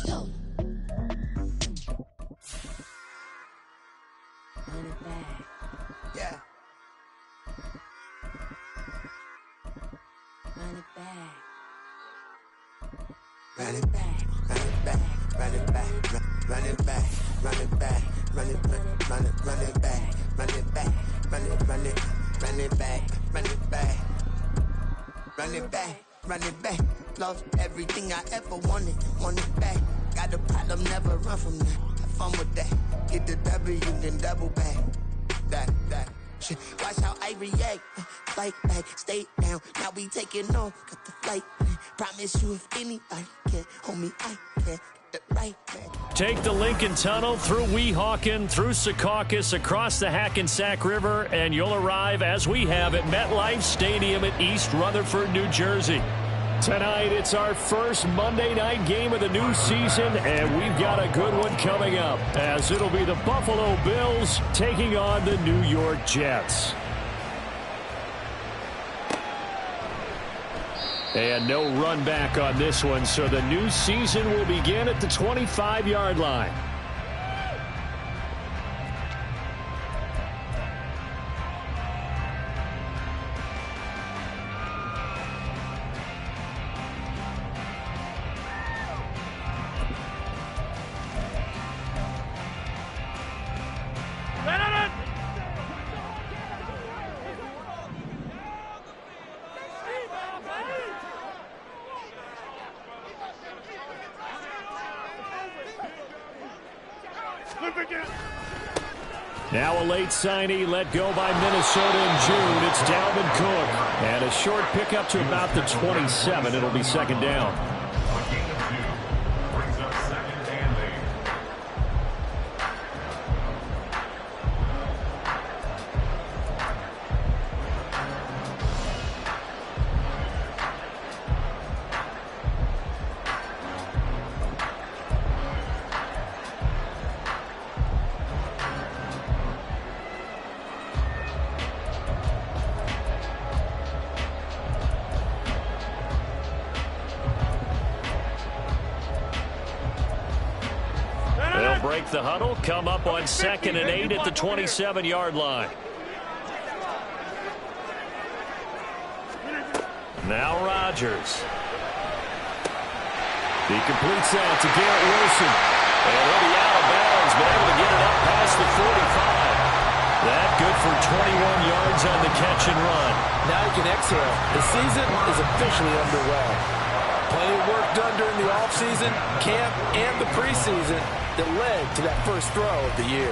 Yeah. Run it back, run it back, run it back, run it back, run it back, run it back, run it back, run it back, run it back, run it back, run it back, run it back. Lost everything I ever wanted, want it back. Got a problem, never run from that. Have fun with that. Get the W, then double back. That shit. Watch how I react. Fight back, stay down. Now we taking on, got the flight. Promise you if anybody can, homie, I can. Get the right back. Take the Lincoln Tunnel through Weehawken, through Secaucus, across the Hackensack River, and you'll arrive, as we have, at MetLife Stadium at East Rutherford, New Jersey. Tonight, it's our first Monday night game of the new season, and we've got a good one coming up, as it'll be the Buffalo Bills taking on the New York Jets. And no run back on this one, so the new season will begin at the 25-yard line. Now a late signee let go by Minnesota in June. It's Dalvin Cook. And a short pickup to about the 27. It'll be second down. Break the huddle, come up on 2nd and 8 at the 27-yard line. Now Rodgers. He completes that to Garrett Wilson. And he'll be out of bounds, but able to get it up past the 45. That good for 21 yards on the catch and run. Now you can exhale. The season is officially underway. Plenty of work done during the offseason, camp, and the preseason that led to that first throw of the year.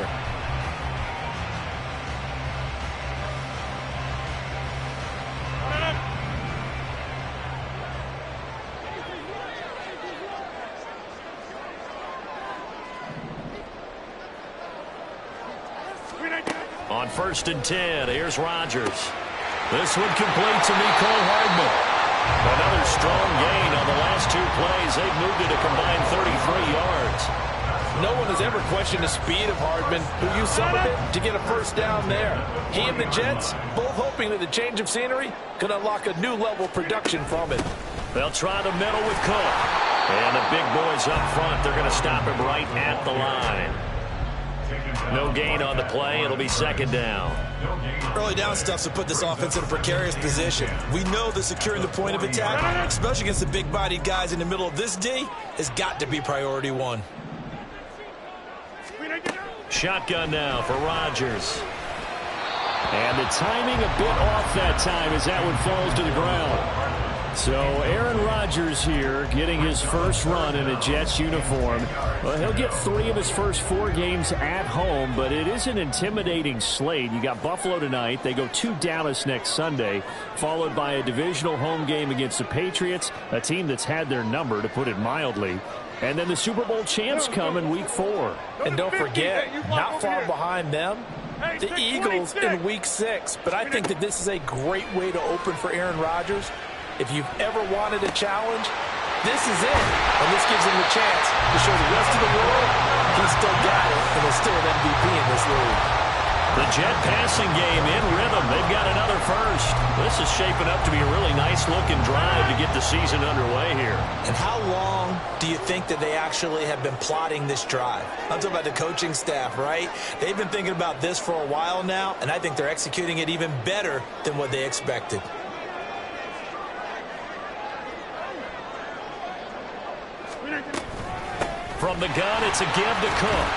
On 1st and 10, here's Rodgers. This one complete to Mecole Hardman. Another strong gain on the last 2 plays. They've moved it a combined 33 yards. No one has ever questioned the speed of Hardman, who used some of it to get a first down there. He and the Jets both hoping that the change of scenery could unlock a new level of production from it. They'll try the middle with Cook. And the big boys up front, they're going to stop him right at the line. No gain on the play. It'll be second down. Early down stuff to put this offense in a precarious position. We know that securing the point of attack, especially against the big-bodied guys in the middle of this D, has got to be priority one. Shotgun now for Rodgers. And the timing a bit off that time as that one falls to the ground. So Aaron Rodgers here getting his first run in a Jets uniform. Well, he'll get 3 of his first 4 games at home, but it is an intimidating slate. You got Buffalo tonight. They go to Dallas next Sunday, followed by a divisional home game against the Patriots, a team that's had their number, to put it mildly. And then the Super Bowl champs come in Week 4. And don't forget, not far behind them, the Eagles in Week 6. But I think that this is a great way to open for Aaron Rodgers. If you've ever wanted a challenge, this is it. And this gives him the chance to show the rest of the world he's still got it and is still an MVP in this league. The Jet passing game in rhythm. They've got another first. This is shaping up to be a really nice-looking drive to get the season underway here. And how long do you think that they actually have been plotting this drive? I'm talking about the coaching staff, right? They've been thinking about this for a while now, and I think they're executing it even better than what they expected. From the gun, it's a give to Cook.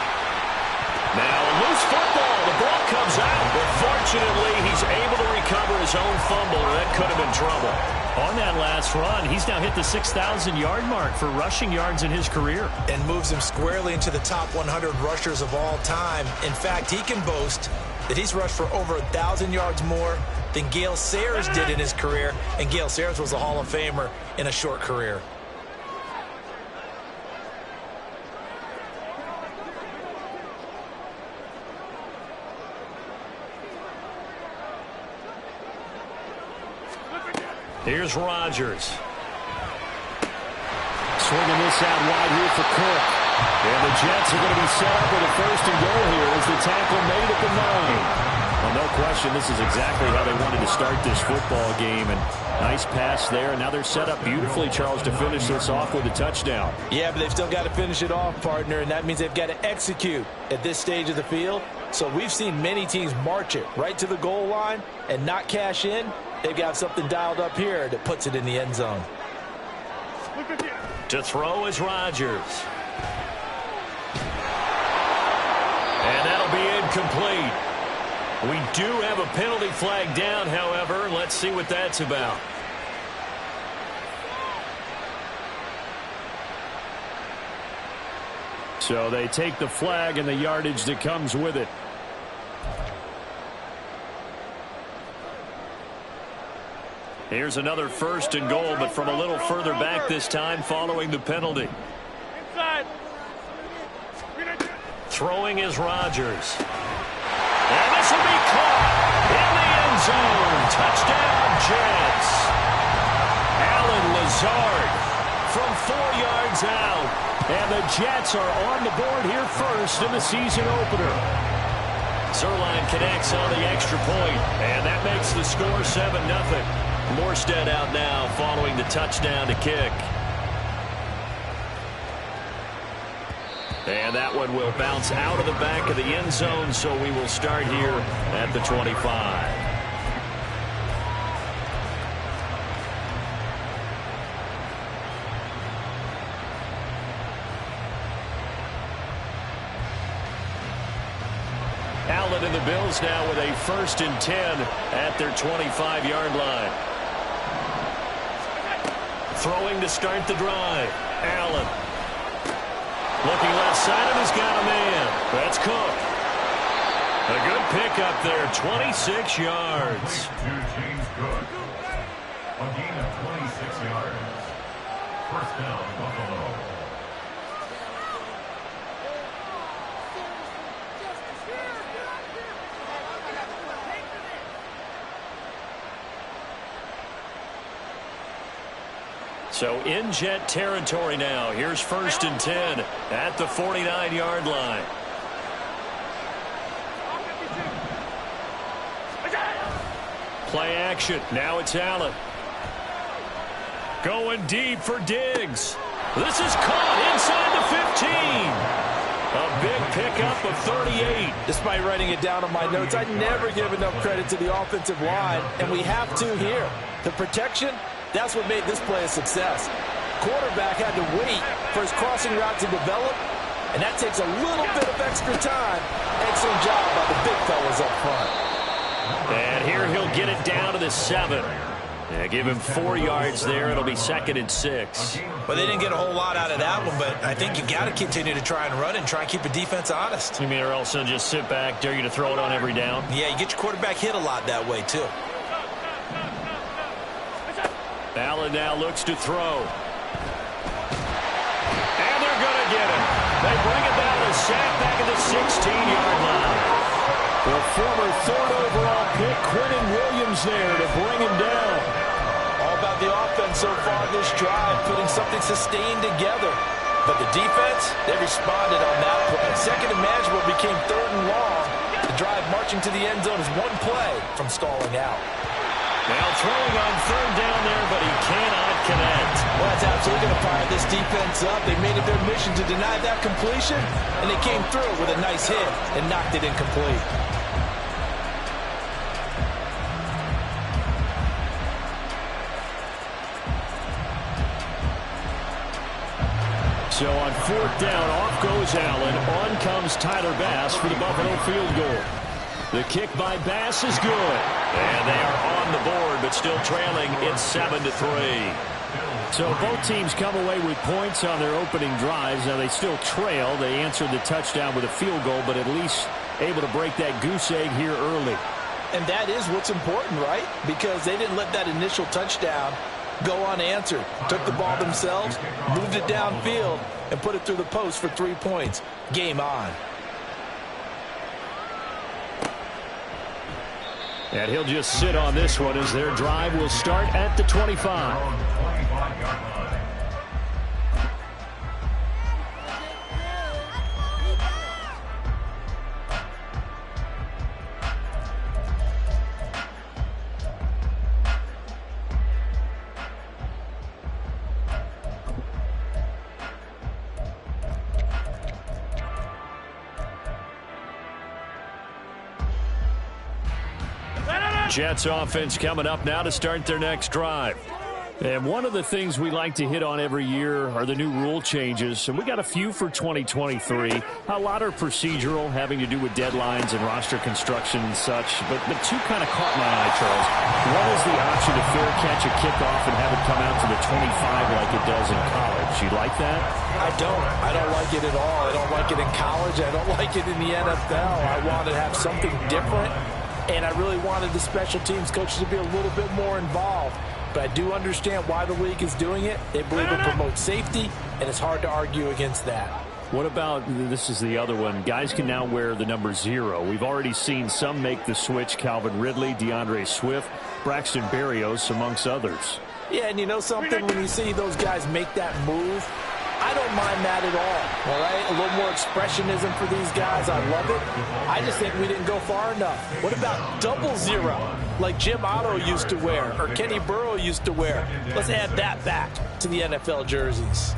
Now, a loose football. The ball comes out, but fortunately, he's able to recover his own fumble. That could have been trouble. On that last run, he's now hit the 6,000-yard mark for rushing yards in his career. And moves him squarely into the top 100 rushers of all time. In fact, he can boast that he's rushed for over 1,000 yards more than Gale Sayers did in his career. And Gale Sayers was a Hall of Famer in a short career. Here's Rodgers. Swinging this out wide here for Cook. And the Jets are going to be set up with a first and goal here as the tackle made at the 9. Well, no question, this is exactly how they wanted to start this football game. And nice pass there. And now they're set up beautifully, Charles, to finish this off with a touchdown. Yeah, but they've still got to finish it off, partner, and that means they've got to execute at this stage of the field. So we've seen many teams march it right to the goal line and not cash in. They've got something dialed up here that puts it in the end zone. To throw is Rodgers. And that'll be incomplete. We do have a penalty flag down, however. Let's see what that's about. So they take the flag and the yardage that comes with it. Here's another first and goal, but from a little further back this time following the penalty. Inside. Throwing is Rodgers. And this will be caught in the end zone. Touchdown, Jets. Allen Lazard from 4 yards out. And the Jets are on the board here first in the season opener. Zerline connects on the extra point, and that makes the score 7-0. Morstead out now following the touchdown to kick. And that one will bounce out of the back of the end zone, so we will start here at the 25. Allen and the Bills now with a 1st and 10 at their 25-yard line. Throwing to start the drive. Allen. Looking left side of him, he's got a man. That's Cook. A good pickup there, 26 yards. James Cook. A gain of 26 yards. First down, Buffalo. So in Jet territory now. Here's 1st and 10 at the 49-yard line. Play action. Now it's Allen. Going deep for Diggs. This is caught inside the 15. A big pickup of 38. Despite writing it down on my notes, I never give enough credit to the offensive line, and we have to here. The protection, that's what made this play a success. Quarterback had to wait for his crossing route to develop, and that takes a little bit of extra time. Excellent job by the big fellas up front. And here he'll get it down to the 7. Yeah, give him 4 yards there. It'll be 2nd and 6. Well, they didn't get a whole lot out of that one, but I think you got to continue to try and run and try and keep the defense honest. You mean or else they'll just sit back, dare you to throw it on every down? Yeah, you get your quarterback hit a lot that way, too. Allen now looks to throw. And they're going to get him. They bring it down to sack back at the 16-yard line. The former 3rd overall pick, Quentin Williams there to bring him down. All about the offense so far this drive, putting something sustained together. But the defense, they responded on that play. 2nd and manageable became 3rd and long. The drive marching to the end zone is one play from stalling out. Now throwing on third down there, but he cannot connect. Well, that's absolutely going to fire this defense up. They made it their mission to deny that completion, and they came through with a nice hit and knocked it incomplete. So on fourth down, off goes Allen. On comes Tyler Bass for the Buffalo field goal. The kick by Bass is good. And they are on the board, but still trailing. It's 7-3. So both teams come away with points on their opening drives. Now they still trail. They answered the touchdown with a field goal, but at least able to break that goose egg here early. And that is what's important, right? Because they didn't let that initial touchdown go unanswered. Took the ball themselves, moved it downfield, and put it through the post for 3 points. Game on. And he'll just sit on this one as their drive will start at the 25. Jets offense coming up now to start their next drive. And one of the things we like to hit on every year are the new rule changes. And we got a few for 2023. A lot are procedural, having to do with deadlines and roster construction and such. But two kind of caught my eye, Charles. One is the option to fair catch a kickoff and have it come out to the 25 like it does in college. You like that? I don't. I don't like it at all. I don't like it in college. I don't like it in the NFL. I want to have something different. And I really wanted the special teams coaches to be a little bit more involved. But I do understand why the league is doing it. They believe it promotes safety, and it's hard to argue against that. What about, this is the other one, guys can now wear the number 0. We've already seen some make the switch, Calvin Ridley, DeAndre Swift, Braxton Berrios, amongst others. Yeah, and you know something? When you see those guys make that move, I don't mind that at all right? A little more expressionism for these guys. I love it. I just think we didn't go far enough. What about 00, like Jim Otto used to wear or Kenny Burrow used to wear? Let's add that back to the NFL jerseys.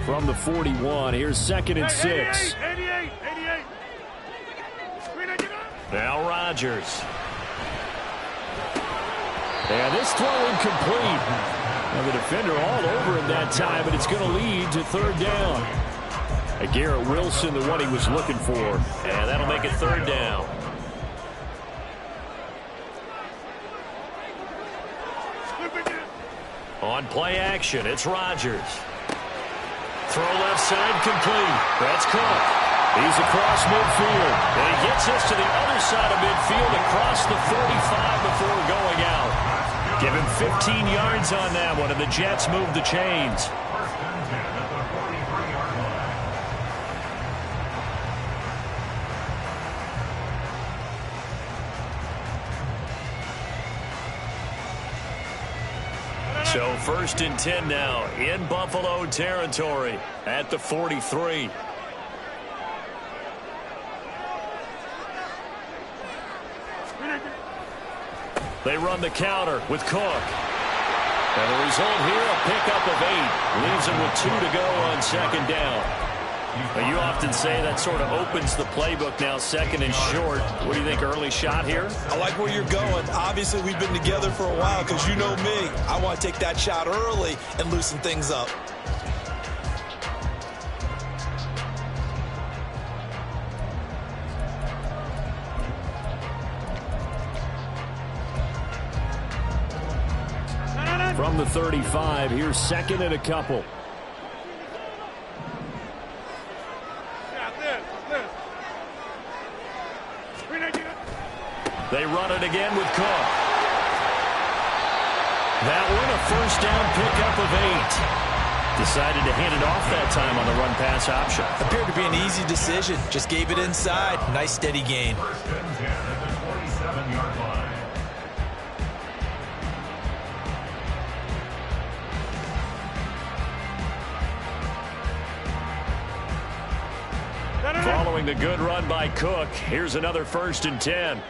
From the 41, here's 2nd and 6. 88. Now Rodgers. And this throw incomplete. Now the defender all over him that time, but it's going to lead to third down. Garrett Wilson, the one he was looking for. And that'll make it third down. On play action, it's Rodgers. Throw left side complete. That's Cook. He's across midfield. And he gets us to the other side of midfield across the 35 before going out. Give him 15 yards on that one, and the Jets move the chains. So 1st and 10 now in Buffalo territory at the 43. They run the counter with Cook. And the result here, a pickup of 8. Leaves them with 2 to go on 2nd down. Now, you often say that sort of opens the playbook now, 2nd and short. What do you think, early shot here? I like where you're going. Obviously, we've been together for a while because you know me. I want to take that shot early and loosen things up. From the 35, here's 2nd and a couple. They run it again with Cook. That one, a 1st down pickup of 8. Decided to hand it off that time on the run-pass option. Appeared to be an easy decision. Just gave it inside. Nice steady gain. following the good run by Cook. Here's another 1st and 10.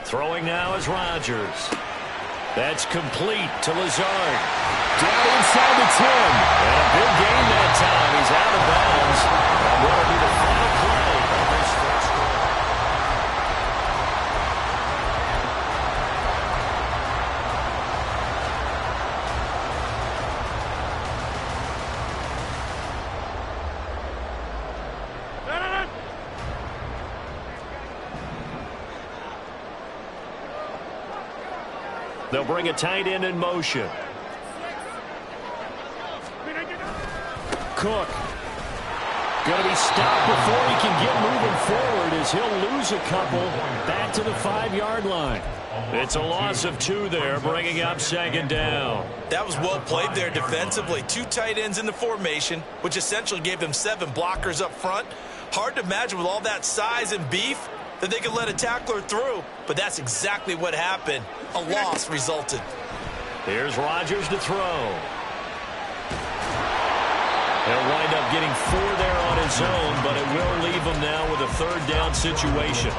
Throwing now is Rodgers. That's complete to Lazard. Down inside the 10. And a big gain that time. He's out of bounds. And will be the final play of this first quarter. They'll bring a tight end in motion. Cook. Going to be stopped before he can get moving forward as he'll lose a couple back to the 5-yard line. It's a loss of 2 there, bringing up 2nd down. That was well played there defensively. 2 tight ends in the formation, which essentially gave them 7 blockers up front. Hard to imagine with all that size and beef that they could let a tackler through, but that's exactly what happened. A loss resulted. Here's Rodgers to throw. He'll wind up getting 4 there on his own, but it will leave him now with a 3rd down situation.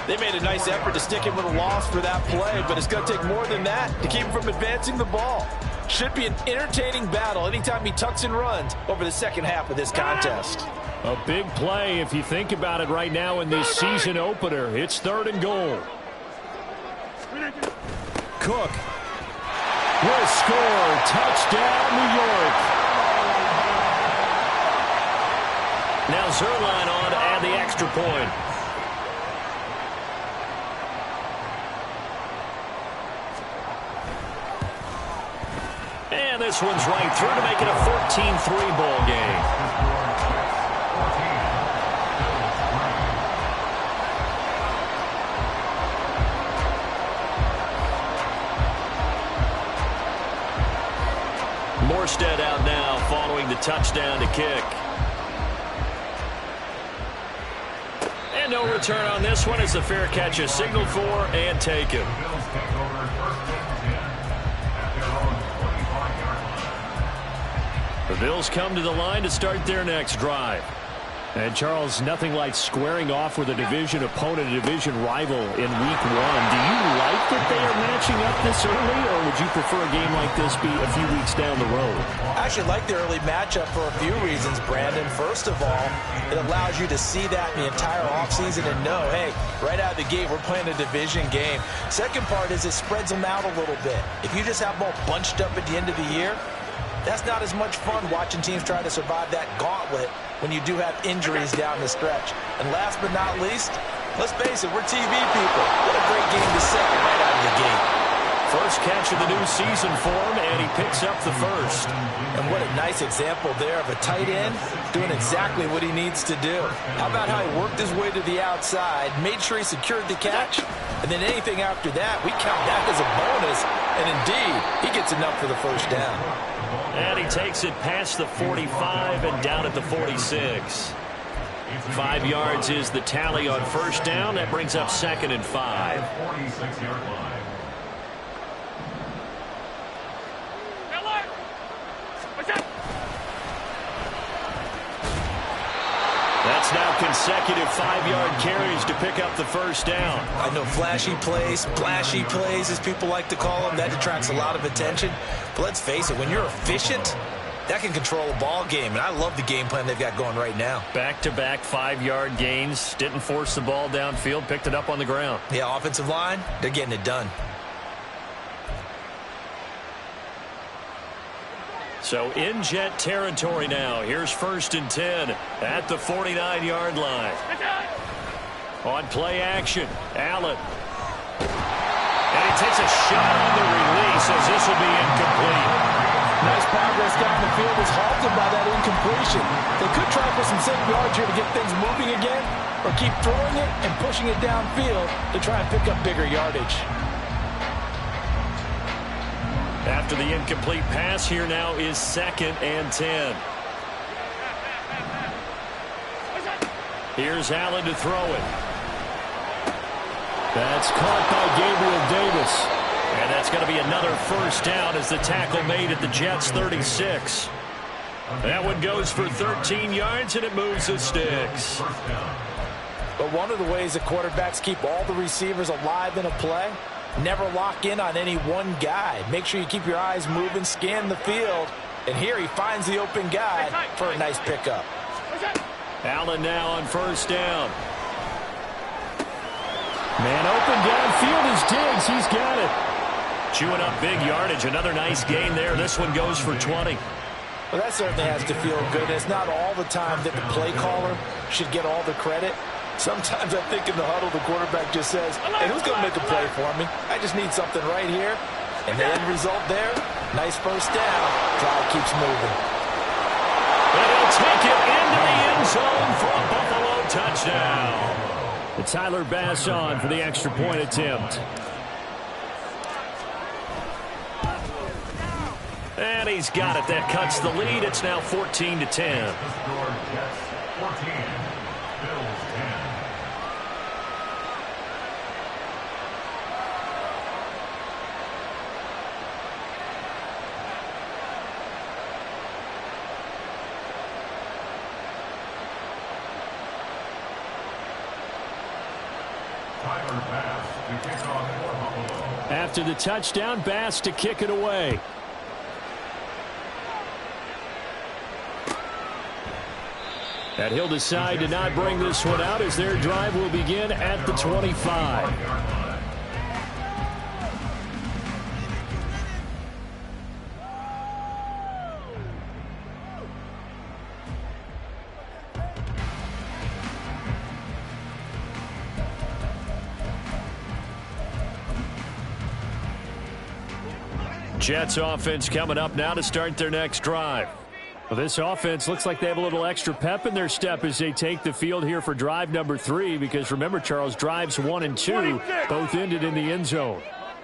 They made a nice effort to stick him with a loss for that play, but it's going to take more than that to keep him from advancing the ball. Should be an entertaining battle anytime he tucks and runs over the second half of this contest. A big play if you think about it right now in this season opener. It's 3rd and goal. Cook will score. Touchdown, New York. Now Zerline on to add the extra point. And this one's right through to make it a 14-3 ball game. Morstead out now following the touchdown to kick. And no return on this one as the fair catch is signaled for and taken. The Bills come to the line to start their next drive. And, Charles, nothing like squaring off with a division opponent, a division rival in Week 1. Do you like that they are matching up this early, or would you prefer a game like this be a few weeks down the road? I actually like the early matchup for a few reasons, Brandon. First of all, it allows you to see that in the entire offseason and know, hey, right out of the gate, we're playing a division game. Second part is it spreads them out a little bit. If you just have them all bunched up at the end of the year, that's not as much fun watching teams try to survive that gauntlet when you do have injuries down the stretch. And last but not least, let's face it, we're TV people. What a great game to set right out of the gate. First catch of the new season for him, and he picks up the first. And what a nice example there of a tight end doing exactly what he needs to do. How about how he worked his way to the outside, made sure he secured the catch, and then anything after that, we count that as a bonus. And indeed, he gets enough for the first down. And he takes it past the 45 and down at the 46. 5 yards is the tally on first down. That brings up 2nd and 5. 46-yard line. That's now consecutive 5-yard carries to pick up the first down. I know flashy plays, splashy plays, as people like to call them, that attracts a lot of attention. But let's face it, when you're efficient, that can control a ball game. And I love the game plan they've got going right now. Back-to-back 5-yard gains. Didn't force the ball downfield. Picked it up on the ground. Yeah, offensive line, they're getting it done. So in Jet territory now. Here's 1st and 10 at the 49-yard line. On play action, Allen. And he takes a shot on the release as this will be incomplete. Nice progress down the field is halted by that incompletion. They could try for some safe yards here to get things moving again, or keep throwing it and pushing it downfield to try and pick up bigger yardage. After the incomplete pass, here now is 2nd and 10. Here's Allen to throw it. That's caught by Gabriel Davis. And that's going to be another first down as the tackle made at the Jets' 36. That one goes for 13 yards, and it moves the sticks. But one of the ways that quarterbacks keep all the receivers alive in a play, never lock in on any one guy. Make sure you keep your eyes moving, scan the field. And here he finds the open guy for a nice pickup. Allen now on first down. Man open downfield is Diggs. He's got it. Chewing up big yardage. Another nice gain there. This one goes for 20. Well, that certainly has to feel good. It's not all the time that the play caller should get all the credit. Sometimes I think in the huddle, the quarterback just says, hey, who's going to make a play for me? I just need something right here. And the end result there, nice first down. Drive keeps moving. And he'll take it into the end zone for a Buffalo touchdown. The Tyler Bass on for the extra point attempt. And he's got it. That cuts the lead. It's now 14-10. 14. Bills 10. After the touchdown, Bass to kick it away. And he'll decide to not bring this one out as their drive will begin at the 25. Jets offense coming up now to start their next drive. Well, this offense looks like they have a little extra pep in their step as they take the field here for drive number 3, because remember, Charles, drives 1 and 2 both ended in the end zone.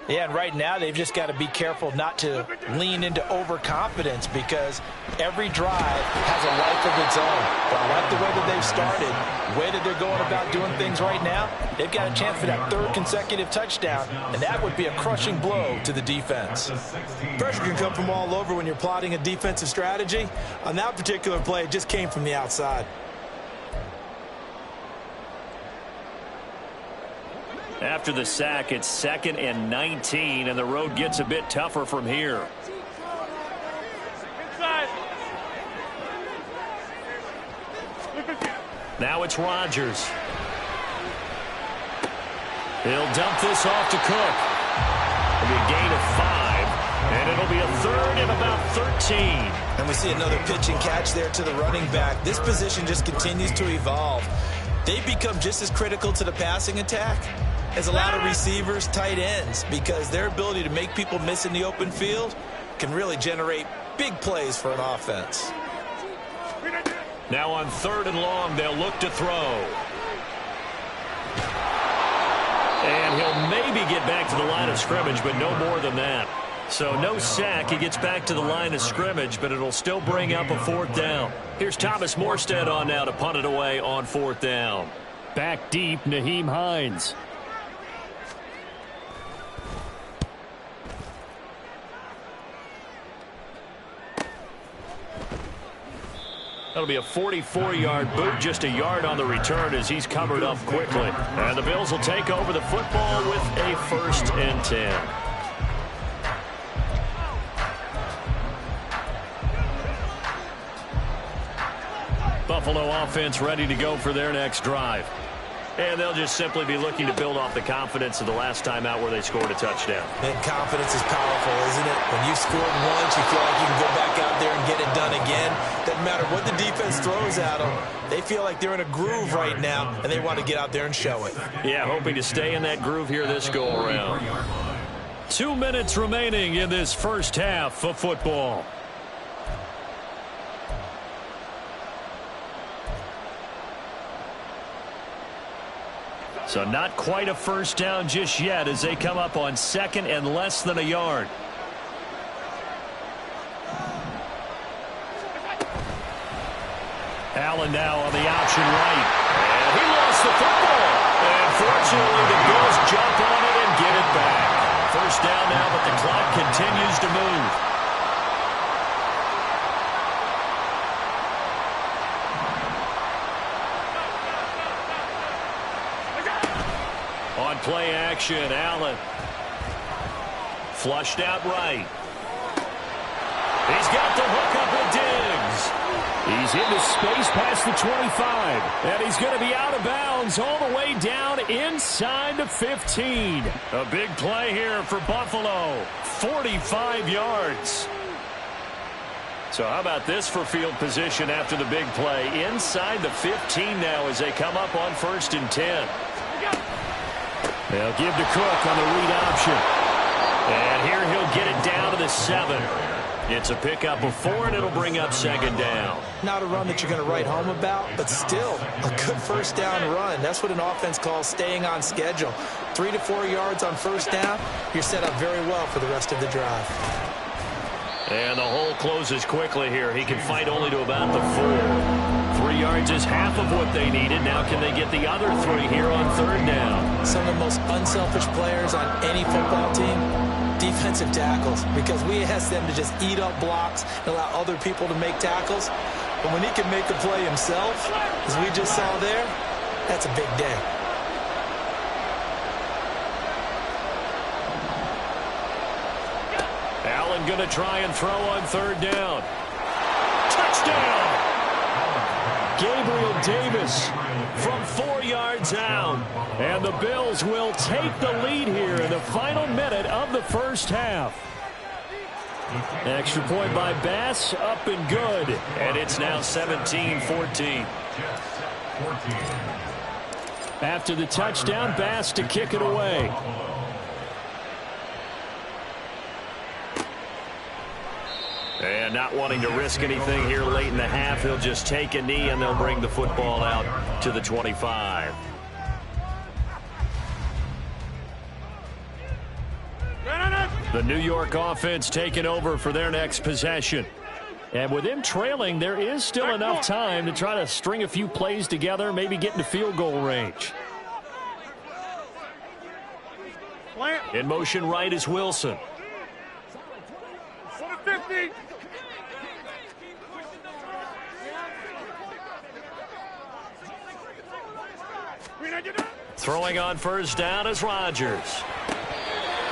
Yeah, and right now they've just got to be careful not to lean into overconfidence, because every drive has a life of its own. But I like the way that they've started, the way that they're going about doing things right now. They've got a chance for that 3rd consecutive touchdown, and that would be a crushing blow to the defense. Pressure can come from all over when you're plotting a defensive strategy. On that particular play, it just came from the outside. After the sack, it's 2nd and 19, and the road gets a bit tougher from here. Now it's Rodgers. He'll dump this off to Cook. It'll be a gain of 5, and it'll be a 3rd and about 13. And we see another pitch and catch there to the running back. This position just continues to evolve. They become just as critical to the passing attack as a lot of receivers, tight ends, because their ability to make people miss in the open field can really generate big plays for an offense. Now on 3rd and long, they'll look to throw. And he'll maybe get back to the line of scrimmage, but no more than that. So no sack. He gets back to the line of scrimmage, but it'll still bring up a 4th down. Here's Thomas Morstead on now to punt it away on 4th down. Back deep, Nyheim Hines. That'll be a 44-yard boot, just a yard on the return as he's covered up quickly. And the Bills will take over the football with a 1st and 10. Buffalo offense ready to go for their next drive. And they'll just simply be looking to build off the confidence of the last time out where they scored a touchdown. And confidence is powerful, isn't it? When you scored once, you feel like you can go back out there and get it done again. Doesn't matter what the defense throws at them. They feel like they're in a groove right now, and they want to get out there and show it. Yeah, hoping to stay in that groove here this go-around. 2 minutes remaining in this first half of football. So not quite a first down just yet as they come up on 2nd and less than a yard. Allen now on the option right. And he lost the football. And fortunately, the Bills jump on it and get it back. First down now, but the clock continues to move. play action. Allen. Flushed out right. He's got the hook up and Diggs. He's into space past the 25. And he's going to be out of bounds all the way down inside the 15. A big play here for Buffalo. 45 yards. So how about this for field position after the big play? Inside the 15 now as they come up on 1st and 10. They'll give to Cook on the read option. And here he'll get it down to the 7. It's a pickup of 4, and it'll bring up 2nd down. Not a run that you're going to write home about, but still a good 1st down run. That's what an offense calls staying on schedule. 3 to 4 yards on 1st down, you're set up very well for the rest of the drive. And the hole closes quickly here. He can fight only to about the 4. 3 yards is half of what they needed. Now can they get the other 3 here on 3rd down? Some of the most unselfish players on any football team, defensive tackles, because we ask them to just eat up blocks and allow other people to make tackles. But when he can make a play himself, as we just saw there, that's a big day. Allen going to try and throw on 3rd down. Touchdown! Gabriel Davis from 4 yards out. And the Bills will take the lead here in the final minute of the 1st half. Extra point by Bass, up and good. And it's now 17-14. After the touchdown, Bass to kick it away. And not wanting to risk anything here late in the half, he'll just take a knee and they'll bring the football out to the 25. The New York offense taking over for their next possession. And with them trailing, there is still enough time to try to string a few plays together, maybe get into field goal range. In motion right is Wilson. Throwing on 1st down is Rodgers.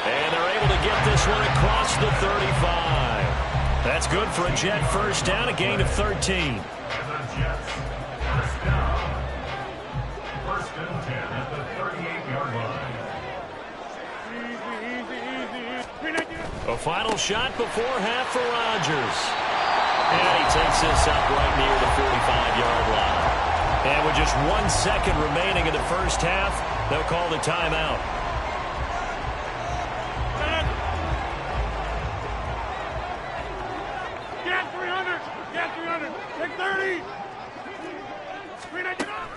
And they're able to get this one across the 35. That's good for a Jet 1st down, a gain of 13. 1st and 10 at the 38-yard line. A final shot before half for Rodgers. And he takes this up right near the 45-yard line. And with just 1 second remaining in the 1st half, they'll call the timeout.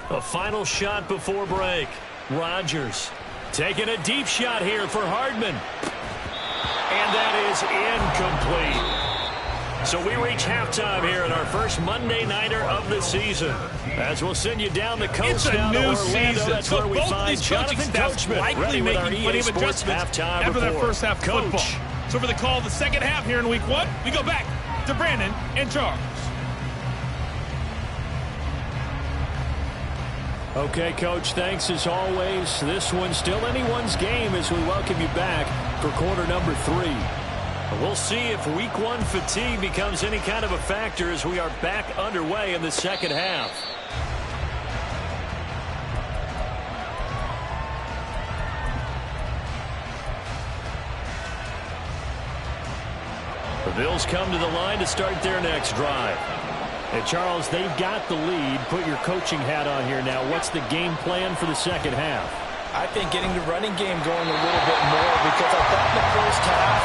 A final shot before break. Rodgers taking a deep shot here for Hardman. And that is incomplete. So we reach halftime here in our first Monday Nighter of the season. As we'll send you down the coast down to Orlando. That's where we find Jonathan Coachman likely making plenty of adjustments after that first half football. So for the call of the 2nd half here in week 1, we go back to Brandon and Charles. Okay, Coach, thanks as always. This one's still anyone's game as we welcome you back for quarter number 3. We'll see if week 1 fatigue becomes any kind of a factor as we are back underway in the 2nd half. The Bills come to the line to start their next drive. And Charles, they've got the lead. Put your coaching hat on here now. What's the game plan for the 2nd half? I think getting the running game going a little bit more, because I thought in the 1st half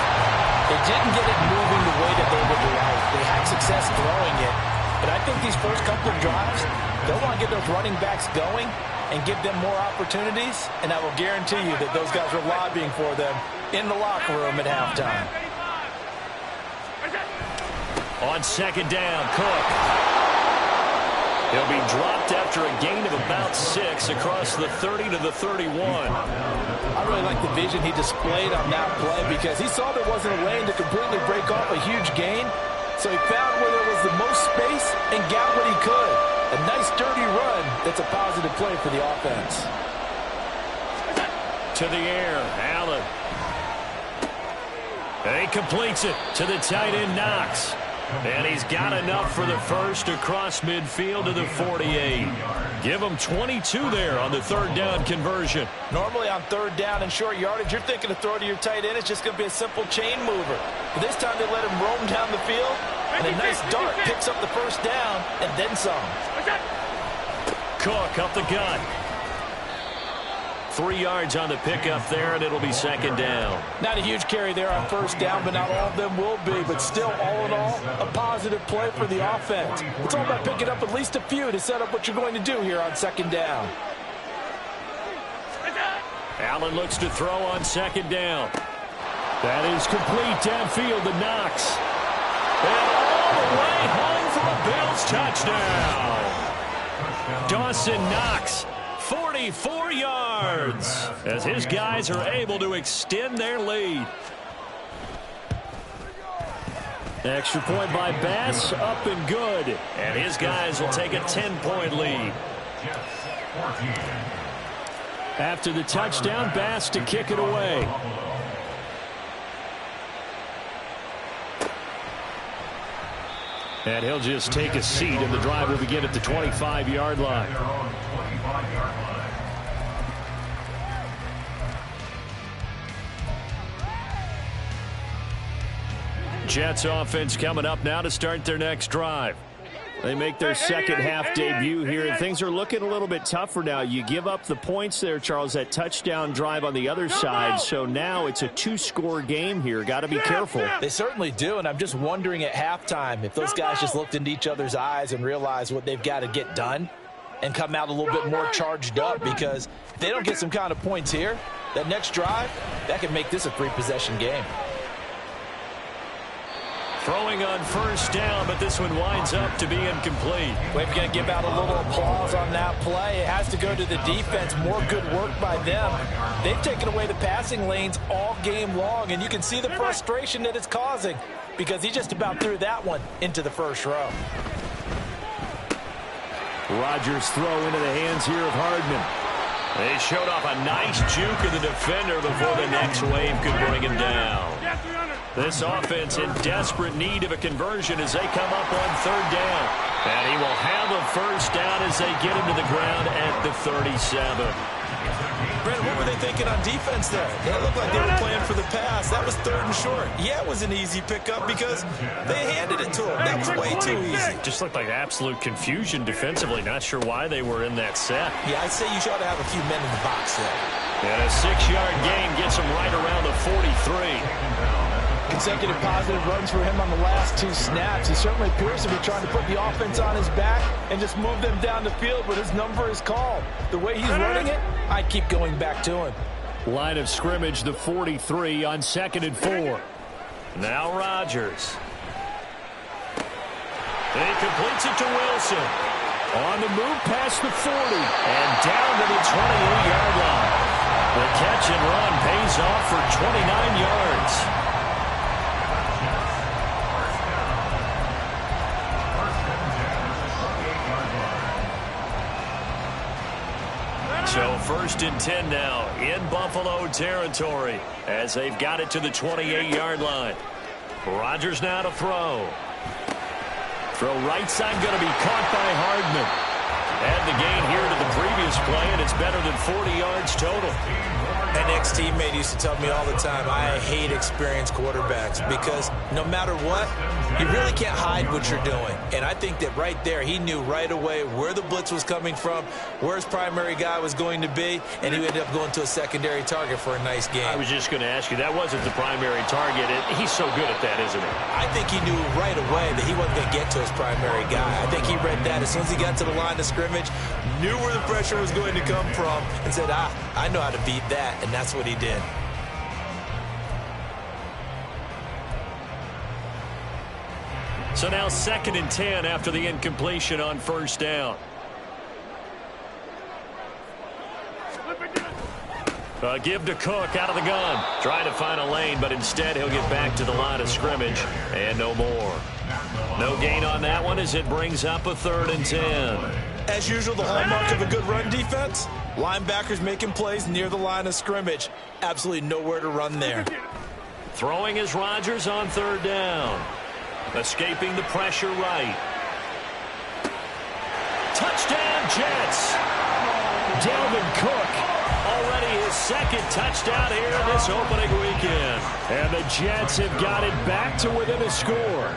they didn't get it moving the way that they would like. They had success throwing it. But I think these first couple of drives, they'll want to get those running backs going and give them more opportunities. And I will guarantee you that those guys are lobbying for them in the locker room at halftime. On 2nd down, Cook. He'll be dropped after a gain of about 6 across the 30 to the 31. I really like the vision he displayed on that play, because he saw there wasn't a lane to completely break off a huge gain. So he found where there was the most space and got what he could. A nice, dirty run that's a positive play for the offense. to the air. Allen. And he completes it to the tight end, Knox. And he's got enough for the first across midfield to the 48. Give him 22 there on the third down conversion. Normally on third down and short yardage, you're thinking to throw to your tight end. It's just going to be a simple chain mover. But this time they let him roam down the field. And a nice dart picks up the first down and then some. Cook up the gut. 3 yards on the pickup there, and it'll be second down. Not a huge carry there on first down, but not all of them will be. But still, all in all, a positive play for the offense. It's all about picking up at least a few to set up what you're going to do here on second down. Allen looks to throw on second down. That is complete downfield to Knox. And all the way home for a Bills touchdown. Dawson Knox. 44 yards as his guys are able to extend their lead. Extra point by Bass, up and good. And his guys will take a 10-point lead. After the touchdown, Bass to kick it away. And he'll just take a seat, and the drive will begin at the 25-yard line. Jets offense coming up now to start their next drive. They make their second half debut here, and things are looking a little bit tougher now. You give up the points there, Charles, that touchdown drive on the other side, so now it's a 2-score game here. Got to be careful. They certainly do, and I'm just wondering at halftime if those guys just looked into each other's eyes and realized what they've got to get done and come out a little bit more charged up, because if they don't get some kind of points here, that next drive, that could make this a 3-possession game. Throwing on first down, but this one winds up to be incomplete. We're going to give out a little applause on that play. It has to go to the defense. More good work by them. They've taken away the passing lanes all game long, and you can see the frustration that it's causing because he just about threw that one into the first row. Rodgers throw into the hands here of Hardman. They showed off a nice juke of the defender before the next wave could bring him down. This offense in desperate need of a conversion as they come up on third down. And he will have a first down as they get him to the ground at the 37. Brent, what were they thinking on defense there? It looked like they were playing for the pass. That was third and short. Yeah, it was an easy pickup because they handed it to him. That was way too easy. Just looked like absolute confusion defensively. Not sure why they were in that set. Yeah, I'd say you ought to have a few men in the box there. And a 6-yard gain gets him right around the 43. Consecutive positive runs for him on the last 2 snaps. He certainly appears to be trying to put the offense on his back and just move them down the field, but his number is called. The way he's running it, I keep going back to him. Line of scrimmage, the 43 on 2nd and 4. Now Rodgers. He completes it to Wilson. On the move past the 40 and down to the 28-yard line. The catch and run pays off for 29 yards. So 1st and 10 now in Buffalo territory as they've got it to the 28-yard line. Rodgers now to throw. Throw right side going to be caught by Hardman. Add the gain here to the previous play, and it's better than 40 yards total. An ex-teammate used to tell me all the time, I hate experienced quarterbacks because no matter what, you really can't hide what you're doing. And I think that right there, he knew right away where the blitz was coming from, where his primary guy was going to be, and he ended up going to a secondary target for a nice game. I was just going to ask you, that wasn't the primary target. He's so good at that, isn't he? I think he knew right away that he wasn't going to get to his primary guy. I think he read that as soon as he got to the line of scrimmage, knew where the pressure was going to come from, and said, I know how to beat that. And that's what he did. So now 2nd and 10 after the incompletion on first down. Give to Cook out of the gun. Trying to find a lane, but instead he'll get back to the line of scrimmage. And no more. No gain on that one as it brings up a 3rd and 10. As usual, the hallmark of a good run defense, Linebackers making plays near the line of scrimmage. Absolutely nowhere to run there. Throwing is Rodgers on third down. Escaping the pressure right. Touchdown, Jets. Dalvin Cook, already his second touchdown here this opening weekend. And the Jets have got it back to within a score.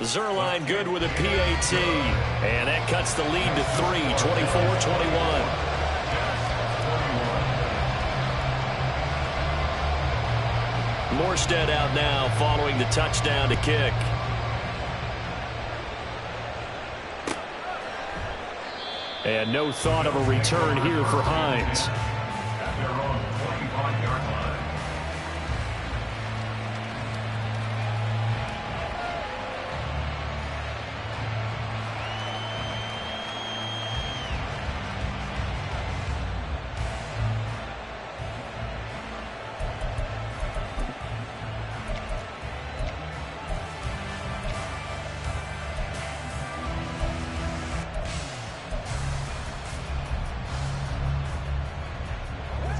Zerline good with a PAT. And that cuts the lead to 3, 24-21. Morstead out now following the touchdown to kick. And no thought of a return here for Hines. At their own 25-yard line.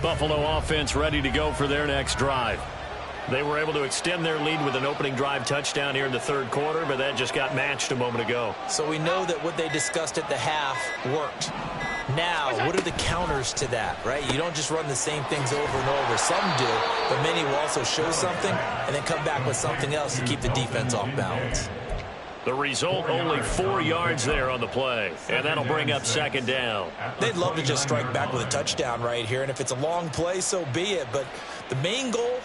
Buffalo offense ready to go for their next drive. They were able to extend their lead with an opening drive touchdown here in the third quarter, but that just got matched a moment ago. So we know that what they discussed at the half worked. Now, what are the counters to that, right? You don't just run the same things over and over. Some do, but many will also show something and then come back with something else to keep the defense off balance. The result, only 4 yards there on the play, and that'll bring up second down. They'd love to just strike back with a touchdown right here, and if it's a long play, so be it. But the main goal,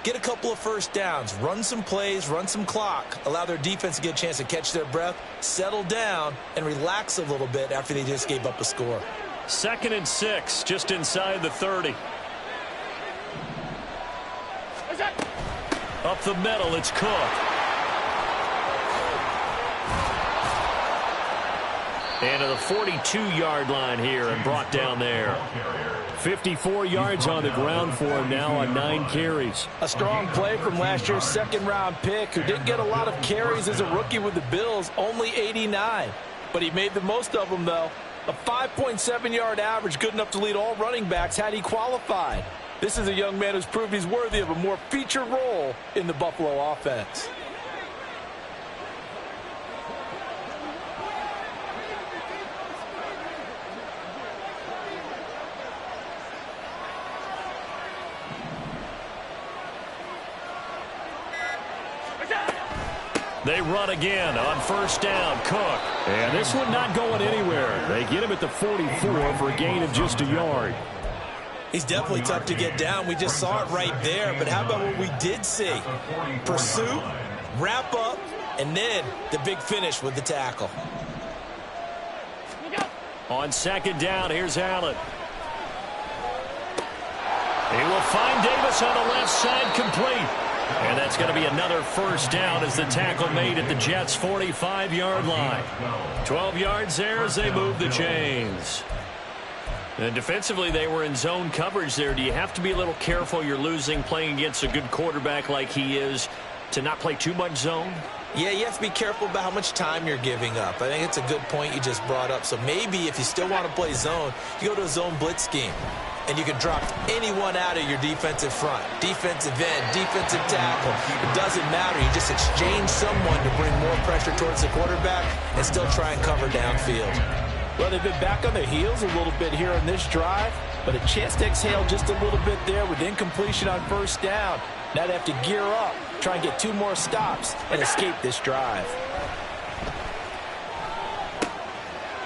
get a couple of first downs, run some plays, run some clock, allow their defense to get a chance to catch their breath, settle down, and relax a little bit after they just gave up a score. 2nd and 6, just inside the 30. Up the middle, it's Cook. And to the 42-yard line here and brought down there. 54 yards on the ground for him now on 9 carries. A strong play from last year's second-round pick who didn't get a lot of carries as a rookie with the Bills, only 89. But he made the most of them, though. A 5.7-yard average, good enough to lead all running backs had he qualified. This is a young man who's proved he's worthy of a more featured role in the Buffalo offense. They run again on first down. Cook. And this one not going anywhere. They get him at the 44 for a gain of just a yard. He's definitely tough to get down. We just saw it right there. But how about what we did see? Pursuit, wrap up, and then the big finish with the tackle. On second down, here's Allen. He will find Davis on the left side, complete. And that's going to be another first down as the tackle made at the Jets' 45-yard line. 12 yards there as they move the chains. And defensively, they were in zone coverage there. Do you have to be a little careful? You're losing playing against a good quarterback like he is to not play too much zone? Yeah, you have to be careful about how much time you're giving up. I think it's a good point you just brought up. So maybe if you still want to play zone, you go to a zone blitz scheme. And you can drop anyone out of your defensive front. Defensive end, defensive tackle. It doesn't matter. You just exchange someone to bring more pressure towards the quarterback and still try and cover downfield. Well, they've been back on their heels a little bit here on this drive, but a chance to exhale just a little bit there with incompletion on first down. Now they have to gear up, try and get 2 more stops, and escape this drive.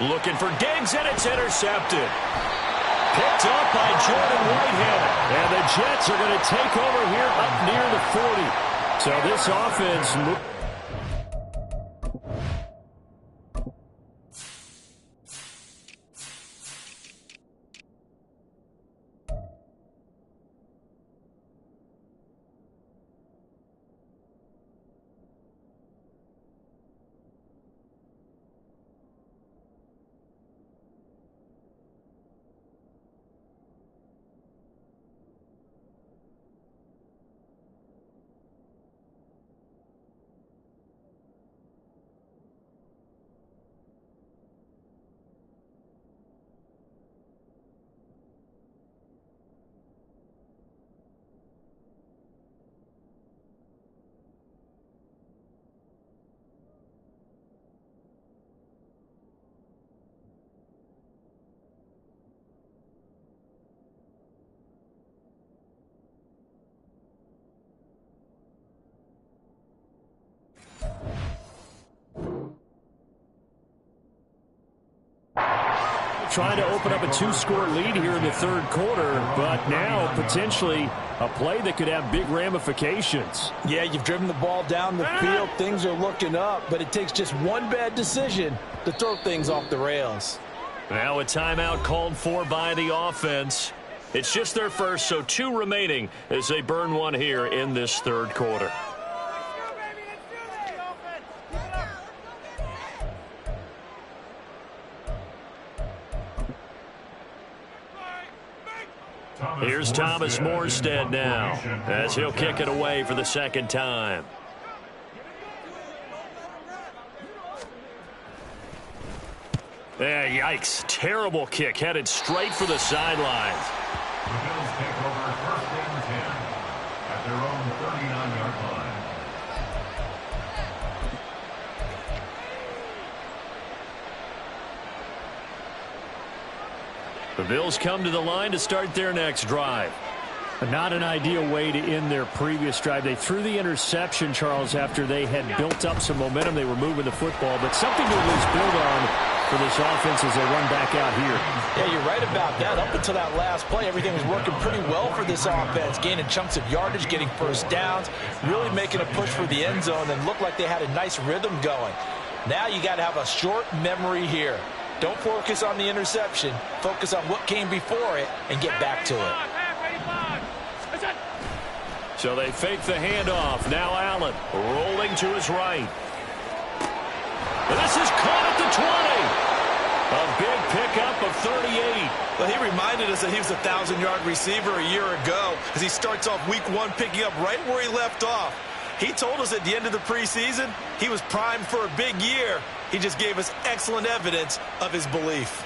Looking for Diggs, and it's intercepted. Picked up by Jordan Whitehead. And the Jets are going to take over here up near the 40. So this offense... trying to open up a 2-score lead here in the third quarter, but now potentially a play that could have big ramifications. Yeah, you've driven the ball down the field. Things are looking up, but it takes just one bad decision to throw things off the rails. Now a timeout called for by the offense. It's just their first, so 2 remaining as they burn one here in this third quarter. Here's Thomas Morstead now as he'll kick it away for the second time. Yikes. Terrible kick headed straight for the sidelines. The Bills take over first and 10 at their own 39-yard line. The Bills come to the line to start their next drive. Not an ideal way to end their previous drive. They threw the interception, Charles, after they had built up some momentum. They were moving the football, but something to at least build on for this offense as they run back out here. Yeah, you're right about that. Up until that last play, everything was working pretty well for this offense, gaining chunks of yardage, getting first downs, really making a push for the end zone, and looked like they had a nice rhythm going. Now you got to have a short memory here. Don't focus on the interception. Focus on what came before it and get back to it. So they fake the handoff. Now Allen rolling to his right. This is caught at the 20. A big pickup of 38. Well, he reminded us that he was a 1,000-yard receiver a year ago as he starts off week 1 picking up right where he left off. He told us at the end of the preseason he was primed for a big year. He just gave us excellent evidence of his belief.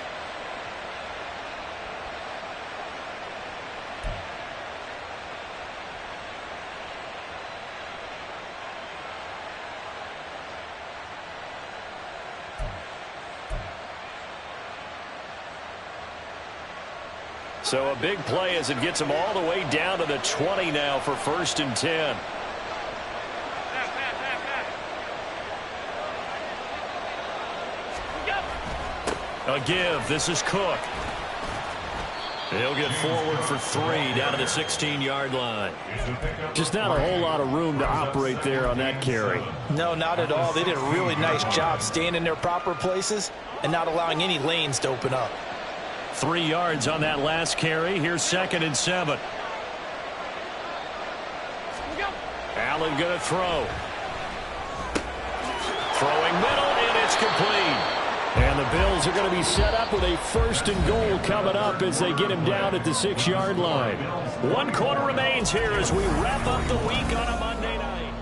So a big play as it gets him all the way down to the 20 now for first and 10. A give. This is Cook. He'll get forward for 3 down to the 16-yard line. Just not a whole lot of room to operate there on that carry. No, not at all. They did a really nice job staying in their proper places and not allowing any lanes to open up. 3 yards on that last carry. Here's 2nd and 7. Allen going to throw. Throwing middle, and it's complete. And the Bills are going to be set up with a 1st and goal coming up as they get him down at the 6-yard line. 1 quarter remains here as we wrap up the week on a Monday night.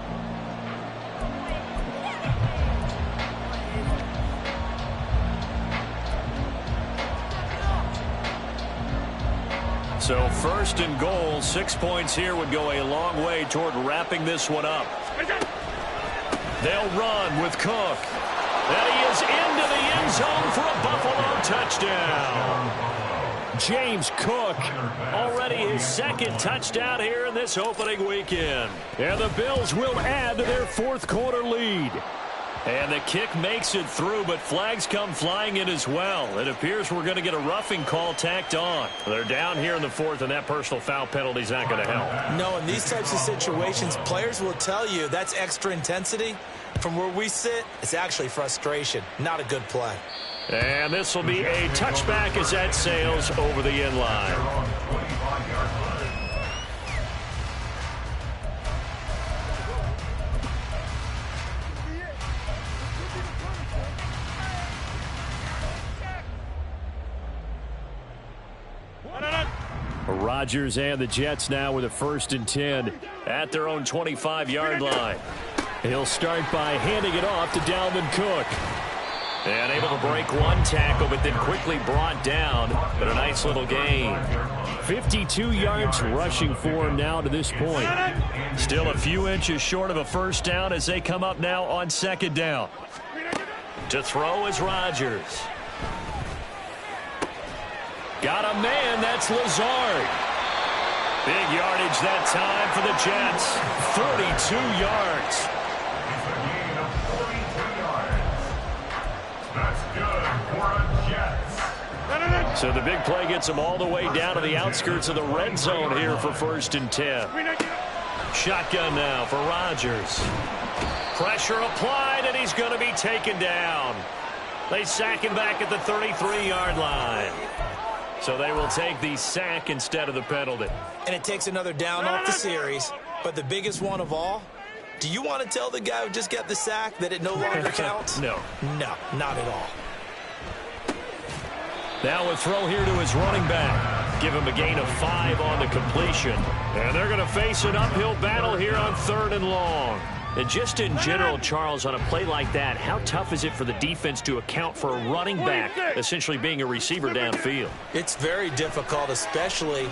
So 1st and goal, 6 points here would go a long way toward wrapping this one up. They'll run with Cook. And he is into the end zone for a Buffalo touchdown. James Cook, already his 2nd touchdown here in this opening weekend. And the Bills will add to their 4th quarter lead. And the kick makes it through, but flags come flying in as well. It appears we're going to get a roughing call tacked on. They're down here in the 4th, and that personal foul penalty is not going to help. No, in these types of situations, players will tell you that's extra intensity. From where we sit, it's actually frustration. Not a good play. And this will be a touchback as that sails over the end line. Rodgers and the Jets now with a 1st and 10 at their own 25-yard line. He'll start by handing it off to Dalvin Cook. And able to break 1 tackle, but then quickly brought down. But a nice little gain. 52 yards rushing for him now to this point. Still a few inches short of a 1st down as they come up now on 2nd down. To throw is Rodgers. Got a man, that's Lazard. Big yardage that time for the Jets. 42 yards. It's a gain of 42 yards. That's good for a Jets. So the big play gets them all the way down to the outskirts of the red zone here for 1st and 10. Shotgun now for Rodgers. Pressure applied, and he's going to be taken down. They sack him back at the 33-yard line. So they will take the sack instead of the penalty. And it takes another down off the series. But the biggest one of all, do you want to tell the guy who just got the sack that it no longer counts? No. No, not at all. Now a throw here to his running back. Give him a gain of 5 on the completion. And they're going to face an uphill battle here on 3rd and long. And just in general, Charles, on a play like that, how tough is it for the defense to account for a running back essentially being a receiver downfield? It's very difficult, especially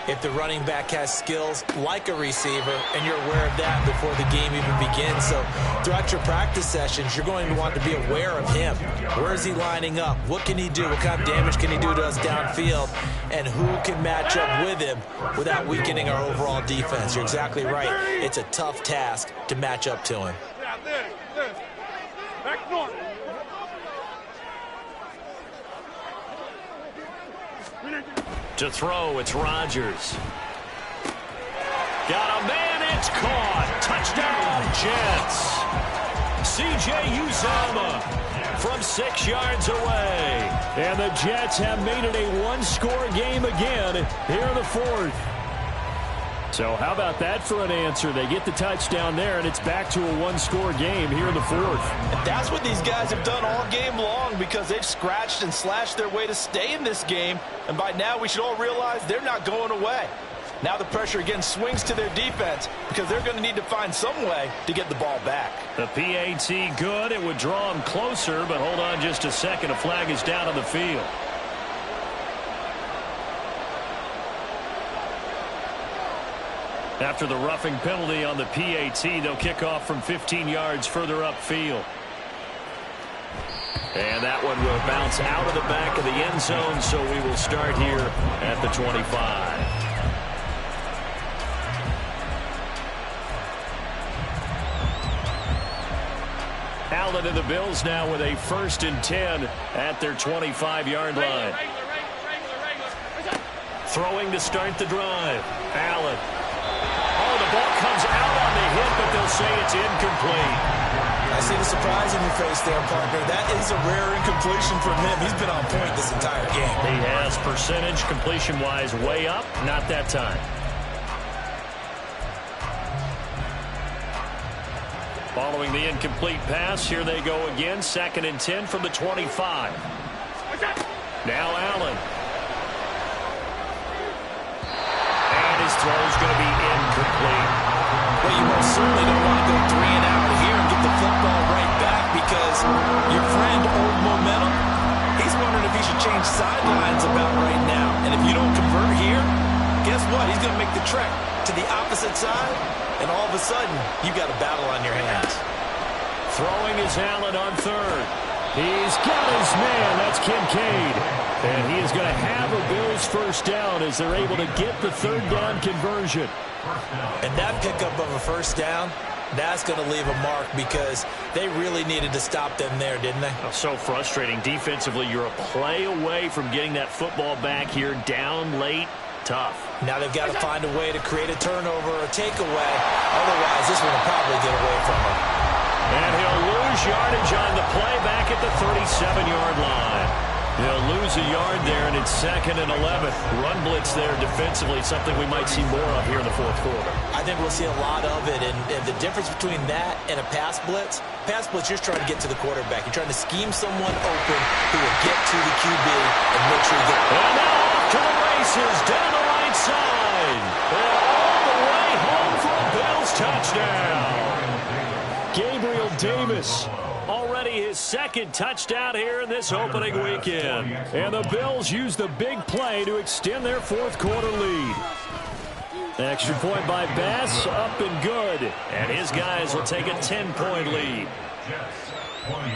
if the running back has skills like a receiver, and you're aware of that before the game even begins. So throughout your practice sessions, you're going to want to be aware of him. Where is he lining up? What can he do? What kind of damage can he do to us downfield? And who can match up with him without weakening our overall defense? You're exactly right. It's a tough task to match up to him. Back north. To throw, it's Rodgers. Got a man, it's caught. Touchdown, Jets. C.J. Uzomah from 6 yards away. And the Jets have made it a one-score game again here in the 4th. So how about that for an answer? They get the touchdown there, and it's back to a one-score game here in the 4th. And that's what these guys have done all game long, because they've scratched and slashed their way to stay in this game. And by now, we should all realize they're not going away. Now the pressure again swings to their defense, because they're going to need to find some way to get the ball back. The PAT good. It would draw them closer, but hold on just a second. A flag is down on the field. After the roughing penalty on the PAT, they'll kick off from 15 yards further upfield. And that one will bounce out of the back of the end zone, so we will start here at the 25. Allen and the Bills now with a 1st and 10 at their 25-yard line. Throwing to start the drive. Allen. Oh, the ball comes out on the hit, but they'll say it's incomplete. I see the surprise in your face there, partner. That is a rare incompletion from him. He's been on point this entire game. He has percentage completion-wise way up. Not that time. Following the incomplete pass, here they go again. 2nd and 10 from the 25. Now Allen. And his throw is going to be incomplete. Well, you most certainly don't want to go 3 and out here and get the football right back, because your friend, Old Momentum, he's wondering if he should change sidelines about right now. And if you don't convert here, guess what? He's going to make the trek to the opposite side, and all of a sudden, you've got a battle on your hands. Throwing is Allen on 3rd. He's got his man. That's Kincaid. And he is going to have a Bills 1st down as they're able to get the 3rd down conversion. And that pickup of a 1st down, that's going to leave a mark, because they really needed to stop them there, didn't they? Oh, so frustrating. Defensively, you're a play away from getting that football back here, down late. Tough. Now they've got to find a way to create a turnover or takeaway. Otherwise, this one will probably get away from them. And he'll lose yardage on the play back at the 37-yard line. He'll lose a yard there, and it's 2nd and 11. Run blitz there defensively, something we might see more of here in the 4th quarter. I think we'll see a lot of it, and the difference between that and a pass blitz, you're just trying to get to the quarterback. You're trying to scheme someone open who will get to the QB and make sure you get... And now off to the races, down the right side. And all the way home for a Bills touchdown. Gabriel Davis. Already his 2nd touchdown here in this opening weekend. And the Bills use the big play to extend their 4th quarter lead. Extra point by Bass, up and good. And his guys will take a 10-point lead. Jets, 28.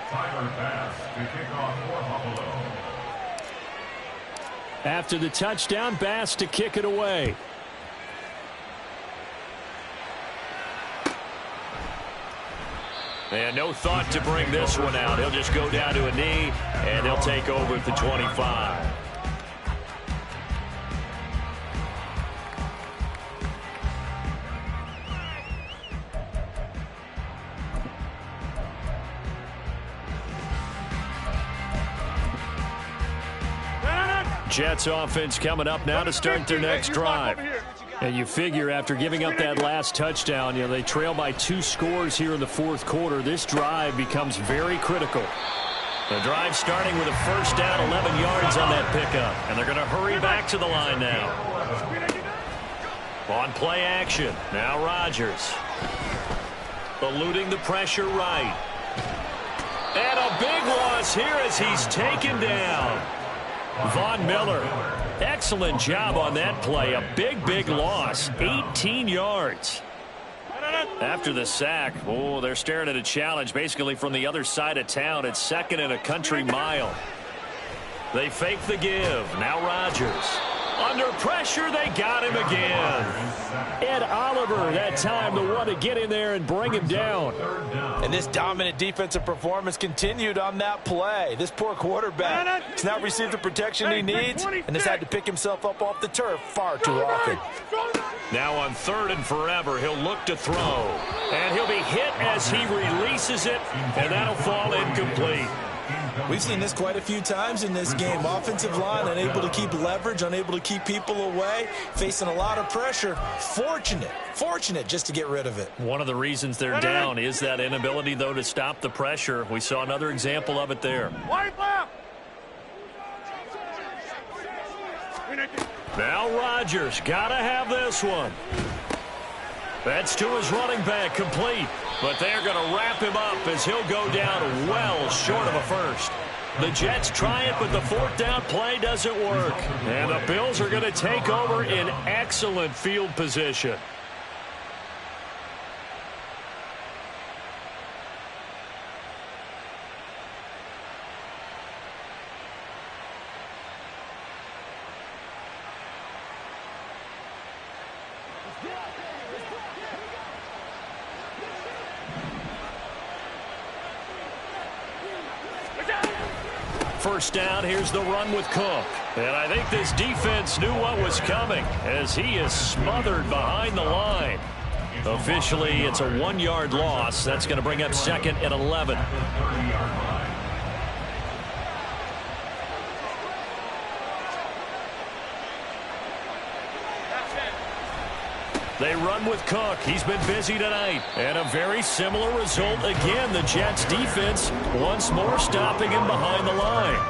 Tyler Bass to kick off for Buffalo. After the touchdown, Bass to kick it away. And no thought to bring this one out. He'll just go down to a knee, and they'll take over at the 25. Jets offense coming up now to start their next drive. And you figure after giving up that last touchdown, they trail by 2 scores here in the fourth quarter. This drive becomes very critical. The drive starting with a first down, 11 yards on that pickup. And they're going to hurry back to the line now. On play action, now Rodgers. Eluding the pressure right. And a big loss here as he's taken down. Von Miller, excellent job on that play. A big loss, 18 yards. After the sack, they're staring at a challenge basically from the other side of town. It's 2nd and a country mile. They fake the give. Now Rodgers. Under pressure, they got him again. Ed Oliver, that time, the one to get in there and bring him down. And this dominant defensive performance continued on that play. This poor quarterback has not received the protection he needs and has had to pick himself up off the turf far too often. Now on 3rd and forever, he'll look to throw. And he'll be hit as he releases it, and that'll fall incomplete. We've seen this quite a few times in this game. Offensive line unable to keep leverage, unable to keep people away, facing a lot of pressure. Fortunate just to get rid of it. One of the reasons they're down is that inability, though, to stop the pressure. We saw another example of it there. Now Rodgers, gotta have this one. That's to his running back, complete. But they're going to wrap him up as he'll go down well short of a first. The Jets try it, but the 4th down play doesn't work. And the Bills are going to take over in excellent field position. First down, here's the run with Cook. And I think this defense knew what was coming as he is smothered behind the line. Officially, it's a 1-yard loss. That's going to bring up 2nd and 11. They run with Cook. He's been busy tonight. And a very similar result again. The Jets defense once more stopping him behind the line.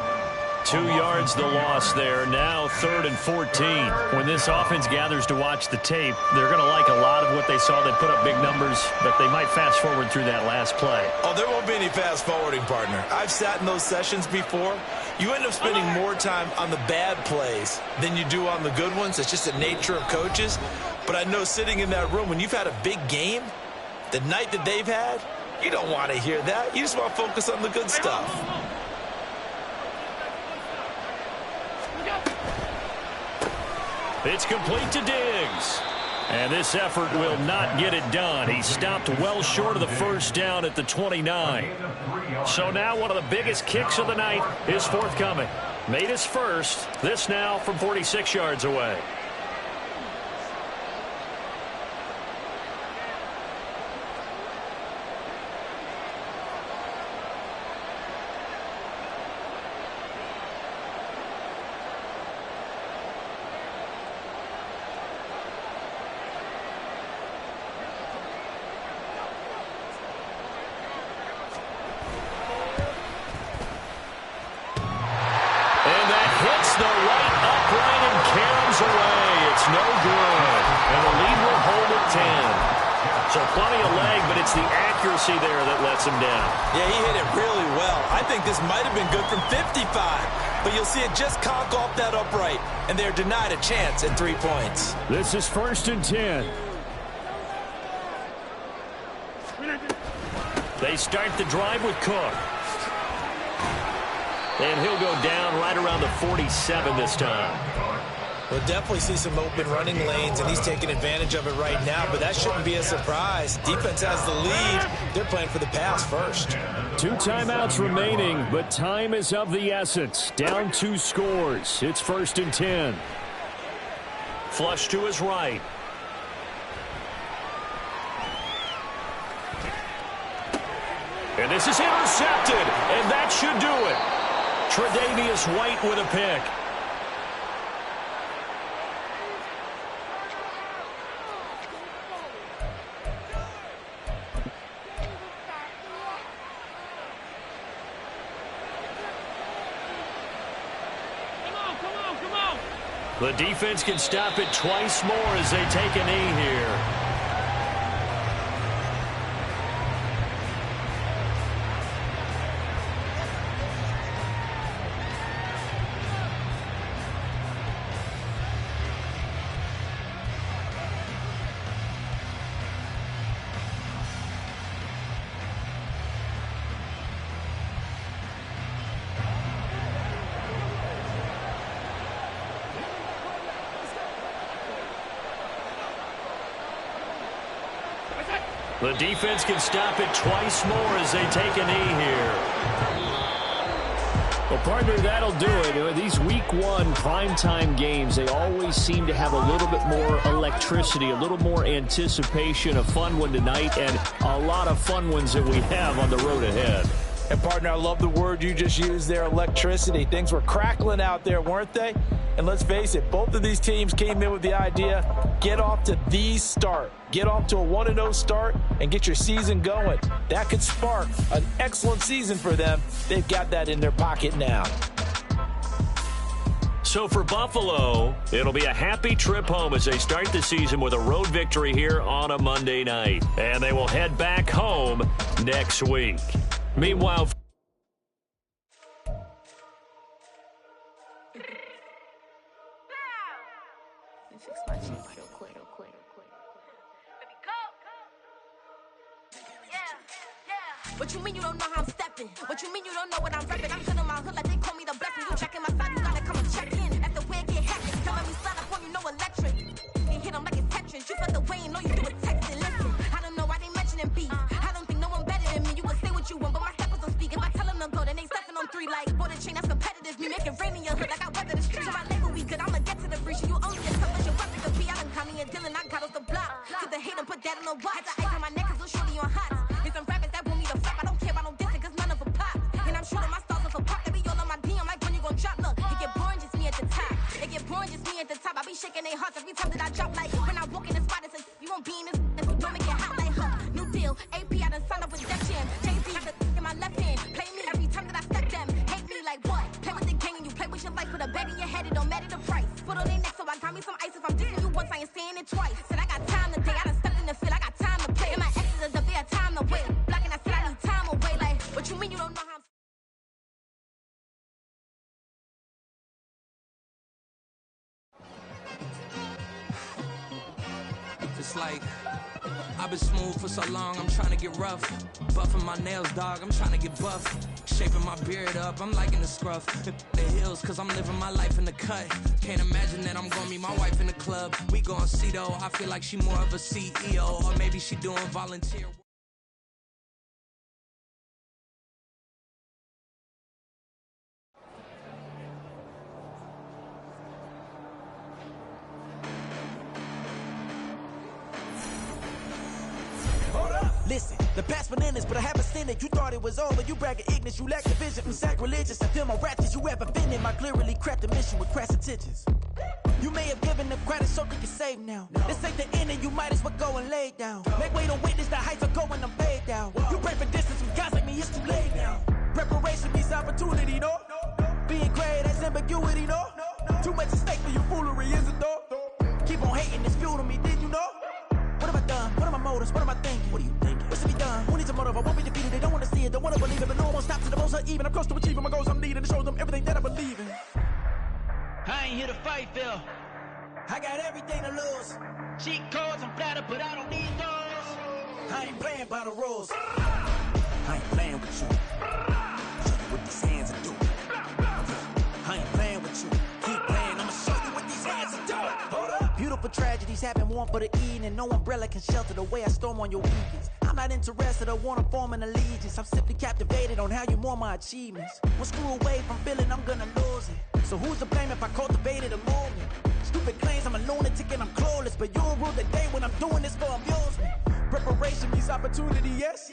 2 yards the loss there. Now 3rd and 14. When this offense gathers to watch the tape, they're going to like a lot of what they saw. They put up big numbers, but they might fast forward through that last play. Oh, there won't be any fast forwarding, partner. I've sat in those sessions before. You end up spending more time on the bad plays than you do on the good ones. It's just the nature of coaches. But I know sitting in that room, when you've had a big game, the night that they've had, you don't want to hear that. You just want to focus on the good stuff. It's complete to Diggs. And this effort will not get it done. He stopped well short of the first down at the 29. So now one of the biggest kicks of the night is forthcoming. Made his first. This now from 46 yards away. There that lets him down. Yeah, he hit it really well. I think this might have been good from 55, but you'll see it just conk off that upright, and they're denied a chance at 3 points. This is 1st and 10. They start the drive with Cook. And he'll go down right around the 47 this time. We'll definitely see some open running lanes, and he's taking advantage of it right now, but that shouldn't be a surprise. Defense has the lead. They're playing for the pass first. 2 timeouts remaining, but time is of the essence. Down 2 scores. It's 1st and 10. Flush to his right. And this is intercepted, and that should do it. Tre'Davious White with a pick. The defense can stop it twice more as they take a knee here. The defense can stop it twice more as they take a knee here. Well, partner, that'll do it. These Week 1 primetime games, they always seem to have a little bit more electricity, a little more anticipation. A fun one tonight, and a lot of fun ones that we have on the road ahead. And, partner, I love the word you just used there, electricity. Things were crackling out there, weren't they? And let's face it, both of these teams came in with the idea, get off to the start. Get off to a 1-0 start and get your season going. That could spark an excellent season for them. They've got that in their pocket now. So for Buffalo, it'll be a happy trip home as they start the season with a road victory here on a Monday night. And they will head back home next week. Meanwhile, fix my cheek real quick. What you mean you don't know how I'm stepping? What you mean you don't know what I'm repping? I'm sitting in my hood like they call me the blessing. You checking my side, you gotta come and check in. After where get hectic, telling me slide up on you, no electric. And hit them like it's Tetris. You felt the way and know you do it texting. Listen, I don't know why they mentioning beef. I don't think no one better than me. You can say what you want, but my steppers don't speak. If I tell them to go, then they stepping on 3 like border chain. That's competitive. Me making rain in your hood like I weather the street. So my label we good, I'ma get to the breach. You only a tough as your weapon could be. I done Connie and Dylan, I got off the block. Took the hate and put that in the watch. Had the ice on my neck cause little shorty on hot. Here's some rappers that want me to flop. I don't care about no dissing cause none of them pop. And I'm shooting my stars off a pop. They be all on my DM like when you gon' drop. Look, it get boring just me at the top. It get boring just me at the top. I be shaking their hearts every time that I drop. Like when I walk in the spot, it says you won't be in this. Don't make it hot like her. New deal, AP, I done signed up with Def Jam. Jay-Z got the in my left hand. Play me every time that I step them. Hate me like what? Play with the gang and you play with your life. With a bag in your head, it don't matter the price. Put on their neck, so I got me some ice. If I'm dissing you once, I ain't saying it twice. Said I got time today, I done stepped in the field, I got time to play. And my exes is up there, time to wait. Blocking, I said I need time away. Like, what you mean you don't know how I'm... It's like I've been smooth for so long, I'm trying to get rough. Buffing my nails, dog, I'm trying to get buff. Shaping my beard up, I'm liking the scruff. The hills, cause I'm living my life in the cut. Can't imagine that I'm gonna meet my wife in the club. We gon' see though, I feel like she more of a CEO. Or maybe she doing volunteer. Listen, the past bananas, but I haven't seen it. You thought it was over, you bragging ignorance, you lack the vision. I'm sacrilegious, I feel my ratchets, you ever offended my clearly crafted mission with crass intentions. You may have given them credit so they can save now. This ain't the end and you might as well go and lay down. Make way to witness the heights are going, I'm paid down. You pray for distance from guys like me, it's too late now. Preparation means opportunity, no? Being great has ambiguity, no? Too much at stake for your foolery, is it though? Keep on hating, it's fuel to me, did you know? What have I done? What are my motives? What am I thinking? What are you thinking? What's to be done? Who needs a motive? I won't be defeated. They don't want to see it, don't want to believe it, but no one won't stop to the most even. I'm close to achieving my goals. I'm needing to show them everything that I believe in. I ain't here to fight, Phil. I got everything to lose. Cheat codes, I'm flattered, but I don't need those. I ain't playing by the rules. I ain't playing with you. Show you what these hands are doing. I ain't playing with you. Keep playing. I'ma show you what these hands are doing. cabin warm for the evening. No umbrella can shelter the way I storm on your weekends. I'm not interested or wanna form an allegiance. I'm simply captivated on how you more my achievements. One screw away from feeling I'm gonna lose it. So who's to blame if I cultivated a movement? Stupid claims I'm a lunatic and I'm clueless, but you'll rule the day when I'm doing this for amusement. Preparation means opportunity, yes.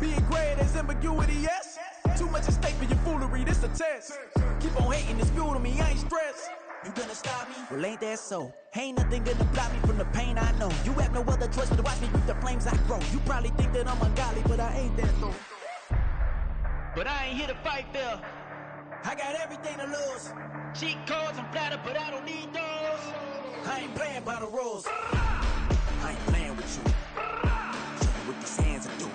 Being great is ambiguity, yes. Too much at stake for your foolery, this a test. Keep on hating, it's fuel to me, I ain't stressed. You gonna stop me? Well, ain't that so? Ain't nothing gonna block me from the pain I know. You have no other choice but to watch me reap the flames I grow. You probably think that I'm ungodly, but I ain't that though. But I ain't here to fight fair. I got everything to lose. Cheat codes and platter, but I don't need those. I ain't playing by the rules. I ain't playing with you. Show you what these hands are doing.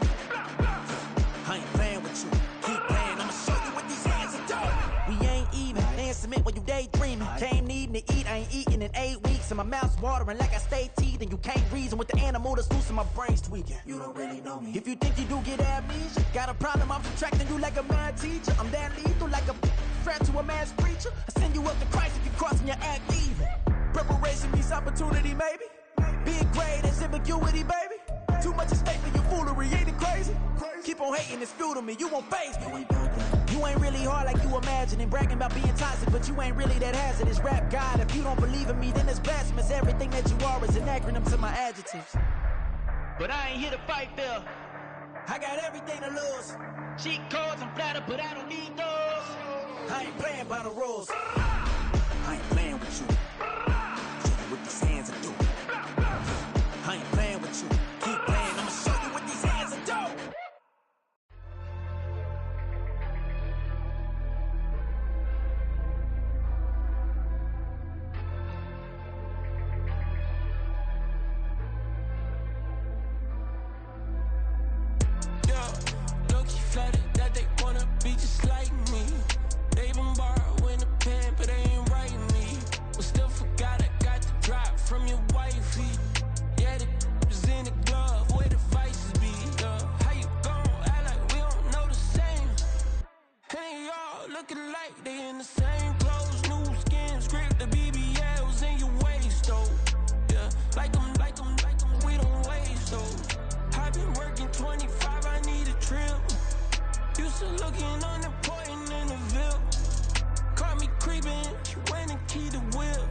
I ain't playing with you. Keep playing, I'ma show you what these hands are doing. We ain't even. Laying cement when you daydreaming. Came needing to eat, I ain't eating in 8 weeks. And my mouth's watering like I stay teeth. And you can't reason with the animal that's loose and my brain's tweaking. You don't really know me. If you think you do get amnesia, got a problem, I'm subtracting you like a mad teacher. I'm that lethal like a threat to a mass preacher. I send you up to Christ if you crossing your act evil. Preparation means opportunity, maybe. Being great is ambiguity, baby. Too much at stake for your foolery, ain't it crazy? Keep on hating, it's fuel to me, you won't phase me. You ain't really hard like you imagining. Bragging about being toxic, but you ain't really that hazardous. Rap God, if you don't believe in me, then it's blasphemous. Everything that you are is an acronym to my adjectives. But I ain't here to fight fair. I got everything to lose. Cheat codes and platter, but I don't need those. I ain't playing by the rules. I ain't playing with you. Show you what these hands are doing. I ain't playing with you. Keep playing, I'ma show you what these hands are doing. Yeah, low-key flattered that they wanna be just like me. They been borrowing a pen, but they ain't writing me. But still forgot I got the drop from your wifey. Yeah, the was in the glove where the vices be. How you gon' act like we don't know the same? And they all looking like they in the same clothes, new skin, script, the BBLs in your waist, though. Yeah, like them, we don't waste, though. I've been working 25, I need a trip. Used to looking unimportant in the Ville. Caught me creeping, she went and keyed the wheel.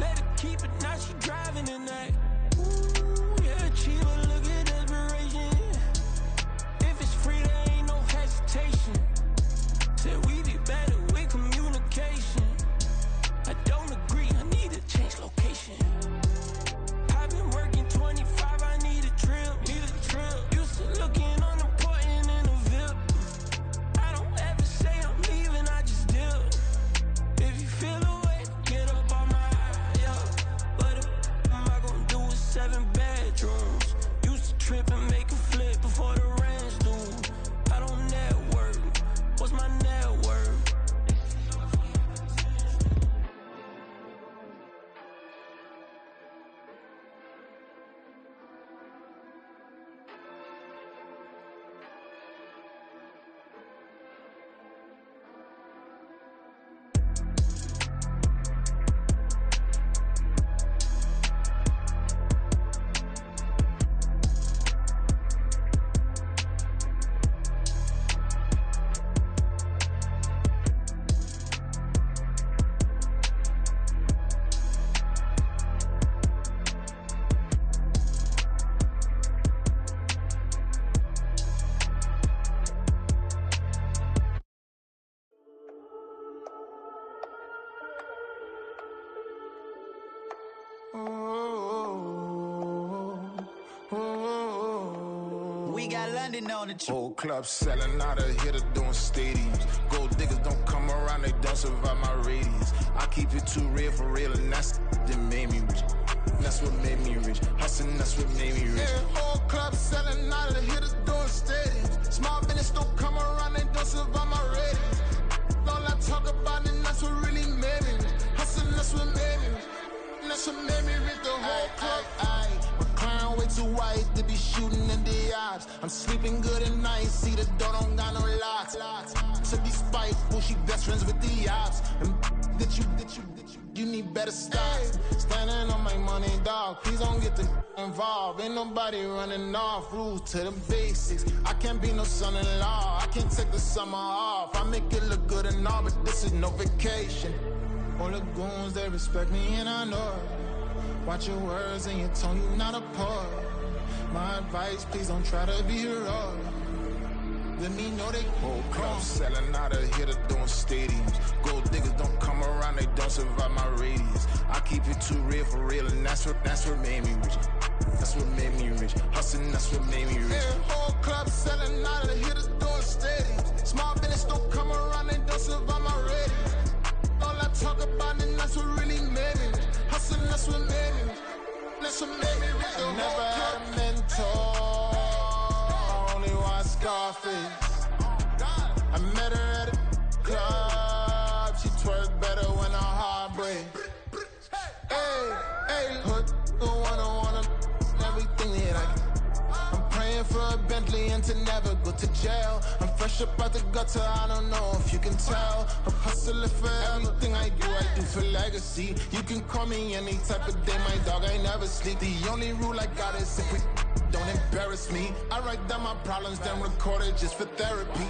Let her keep it, now she driving in that. Ooh, yeah, achiever, look at desperation. If it's free, there ain't no hesitation. Said we be better with communication. I don't agree, I need to change location. I've been working 25, I need a trip. Used to looking unimportant in the Ville. I don't ever say I'm leaving, I just dip. If you feel away, get up on my yeah. What am I gonna do with 7 bedrooms? Used to trip and make a flip before the rent's due. I don't network. What's my net worth? We got London on the Whole club selling out of here to doing stadiums. Gold diggers don't come around, they don't survive my radius. I keep it too real for real, and that's that made me rich. That's what made me rich. Hustling, that's what made me rich. Yeah, whole club selling out of here to doing stadiums. Small business don't come around, they don't survive my radius. All I talk about, and that's what really made me rich. Hustling, that's what made me rich. That's what made me rich. The whole club. Clown way too white to be shooting in the eyes. I'm sleeping good at night, see the door don't got no locks. To be spiteful, she best friends with the ops. And that you you need better stocks. Standing on my money, dog. Please don't get the involved. Ain't nobody running off. Rules to the basics. I can't be no son-in-law. I can't take the summer off. I make it look good and all, but this is no vacation. All the goons, they respect me and I know it. Watch your words and your tone, you not a poet. My advice, please don't try to be heroic. Let me know they whole club selling out of here to doing stadiums. Gold diggers don't come around, they don't survive my radius. I keep it too real, and that's what made me rich. That's what made me rich. Hustling, that's what made me rich. Yeah, whole club selling out of here to doing stadiums. Small business don't come around, they don't survive my radius. All I talk about, and that's what really made me rich. Hustling, that's what made me rich. That's what made me rich. I never had a mentor. Scarface. I met her at a club. She twerk better when her heart breaks. Hey, put the one everything that I get. I'm praying for a Bentley and to never go to jail. I'm fresh up out the gutter, I don't know if you can tell. I'm hustling for everything I do for legacy. You can call me any type of day, my dog, I never sleep. The only rule I got is if we don't embarrass me. I write down my problems, then record it just for therapy,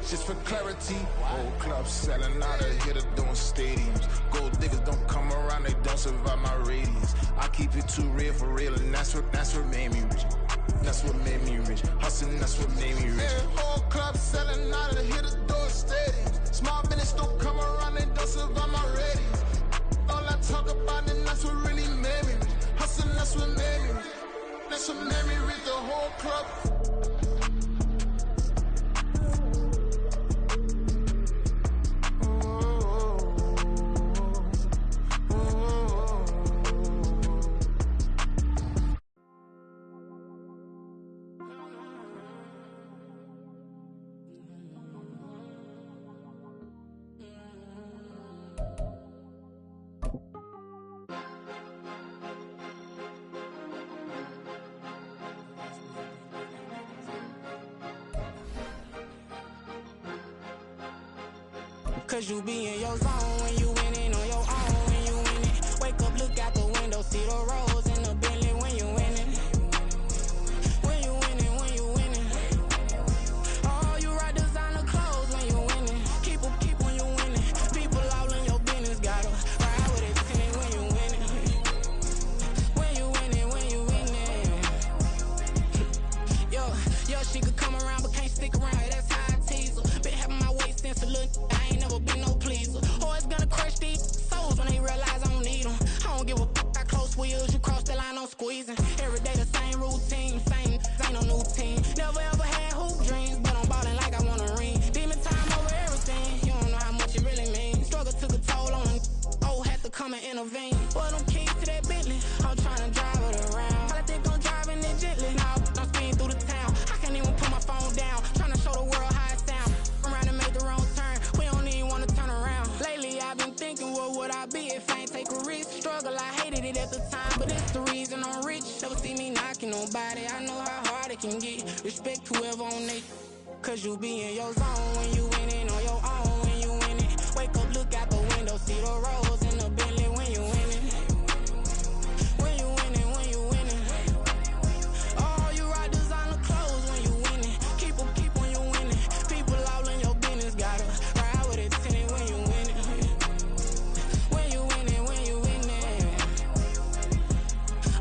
just for clarity. Whole club selling out of here to doing stadiums. Gold diggers don't come around, they don't survive my radius. I keep it too real, and that's what made me rich. That's what made me rich. Hustling, that's what made me rich. Yeah, whole club selling out of here to doing stadiums. Small business don't come around, they don't survive my radius. All I talk about, and that's what really made me rich. Hustling, that's what made me rich. That's what made me read the whole club. Cause you be in your zone when you winning on your own when you winning. Wake up, look out the window, see the rose in the Bentley when you winning. When you winning, when you winning. Oh, you ride designer clothes when you winning. Keep when you winning. People all in your business, gotta ride with it to me when you winning. When you winning, when you winning. Yo, she could come around but can't stick around. That's how I tease her. Been having my waist since a little. I ain't never been no pleaser. Always gonna crush these souls when they realize I don't need them. I don't give a f***, I close wheels, you cross the line, I'm squeezing. Every day the same routine, same, ain't no new team. Never ever had hoop dreams, but I'm ballin' like I want a ring. Demon time over everything, you don't know how much it really means. Struggle took a toll on them, had to come and intervene. Boy, them keys to that Bentley, I'm tryna drive it around. I think I'm driving it gently, now I'm speeding through the town. I can't even put my phone down, tryna show the world how it sound. Around and make the wrong turn, we don't even wanna turn around. Lately I've been thinking, what would I be if I ain't take a risk? Struggle, I hated it at the time, but it's the reason I'm rich. Never see me knocking nobody, I know how hard it can get. Respect whoever on they, cause you be in your zone when you winning on your own when you winning. Wake up, look out the window, see the rose in the Bentley when you winning. When you winning, when you winning. Oh, you ride designer clothes when you winning. Keep when you winning. People all in your business, gotta ride with it to it when you winning. When you winning, when you winning.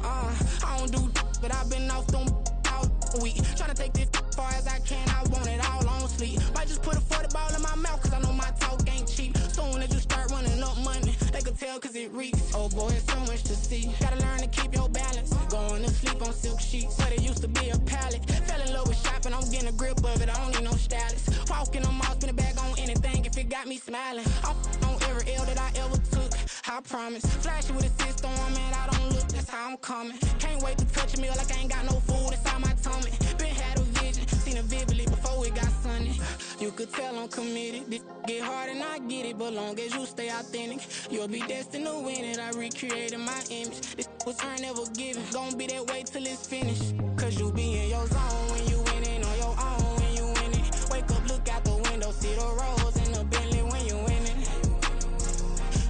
I don't do but I've been off them all week. Tryna take this far as I can, I want it all on sleep. Might just put a 40 ball in my mouth, cause I know my talk ain't cheap. Soon as you start running up money, they could tell cause it reeks. Oh boy, it's so much to see. Gotta learn to keep your balance. Going to sleep on silk sheets, but it used to be a pallet. Fell in love with shopping, I'm getting a grip of it, I don't need no stylist. Walking them off, spin a bag on anything if it got me smiling. I'm on every L that I ever took, I promise. Flashing with a system, man, I don't look, that's how I'm coming. Can't wait to touch a meal like I ain't got no food inside my tummy. Been had a vision, seen it vividly before it got sunny. You could tell I'm committed. This get hard and I get it, but long as you stay authentic, you'll be destined to win it. I recreated my image. This was earned, never given. Gonna be that way till it's finished. Cause you be in your zone when you winning on your own when you winning. Wake up, look out the window, see the rose in the Bentley when you winning.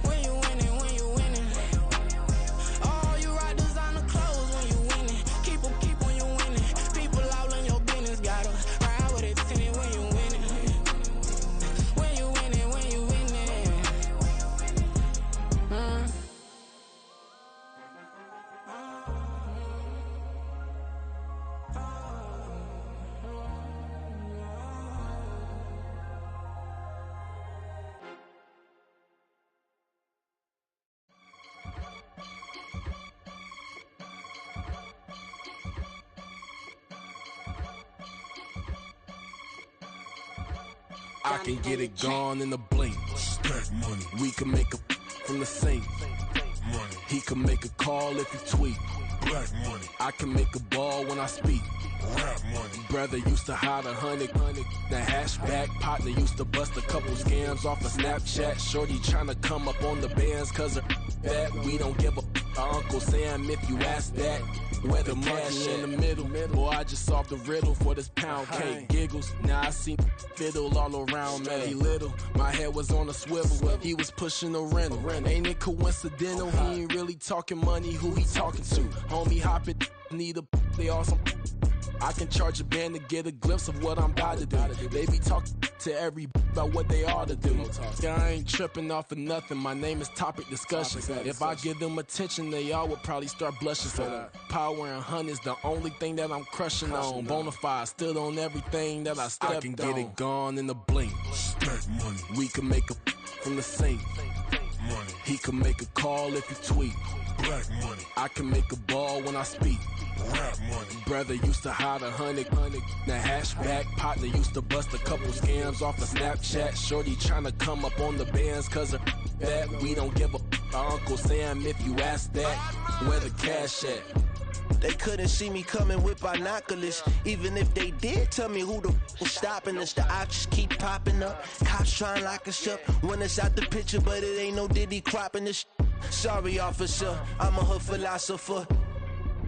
When you winning, when you winning. I can get it gone in a blink. Stack money. We can make a from the sink. Money. He can make a call if he tweet. Black money. I can make a ball when I speak. Rap money. Brother used to hide 100. The hashback partner used to bust a couple scams off of Snapchat. Shorty tryna come up on the bands cause of that. We don't give a Uncle Sam if you ask that. Where the money in the middle. Boy, I just solved the riddle for this pound cake. Giggles, now I see fiddle all around me. He little, my head was on a swivel. He was pushing a rental. Ain't it coincidental? He ain't really talking money, who he talking to? Homie hoppin', need a they awesome. I can charge a band to get a glimpse of what I'm about to do. They be talking to every about what they ought to do. I ain't tripping off of nothing. My name is topic discussion. If I give them attention, they all would probably start blushing. So power and hunt is the only thing that I'm crushing on. Bonafide stood on everything that I stepped on. I can get it gone in a blink. Stack money. We can make a from the sink. Money. He can make a call if he tweet. Black money. I can make a ball when I speak. Rap money. Brother used to hide 100. The hashback partner used to bust a couple scams off of Snapchat. Shorty tryna come up on the bands cause of that. We don't give a Uncle Sam if you ask that. Where the cash at? They couldn't see me coming with binoculars. Even if they did tell me who the was stopping us, the options keep popping up. Cops trying to lock us up when it's out the picture, but it ain't no Diddy cropping this. Sorry, officer, I'm a hood philosopher.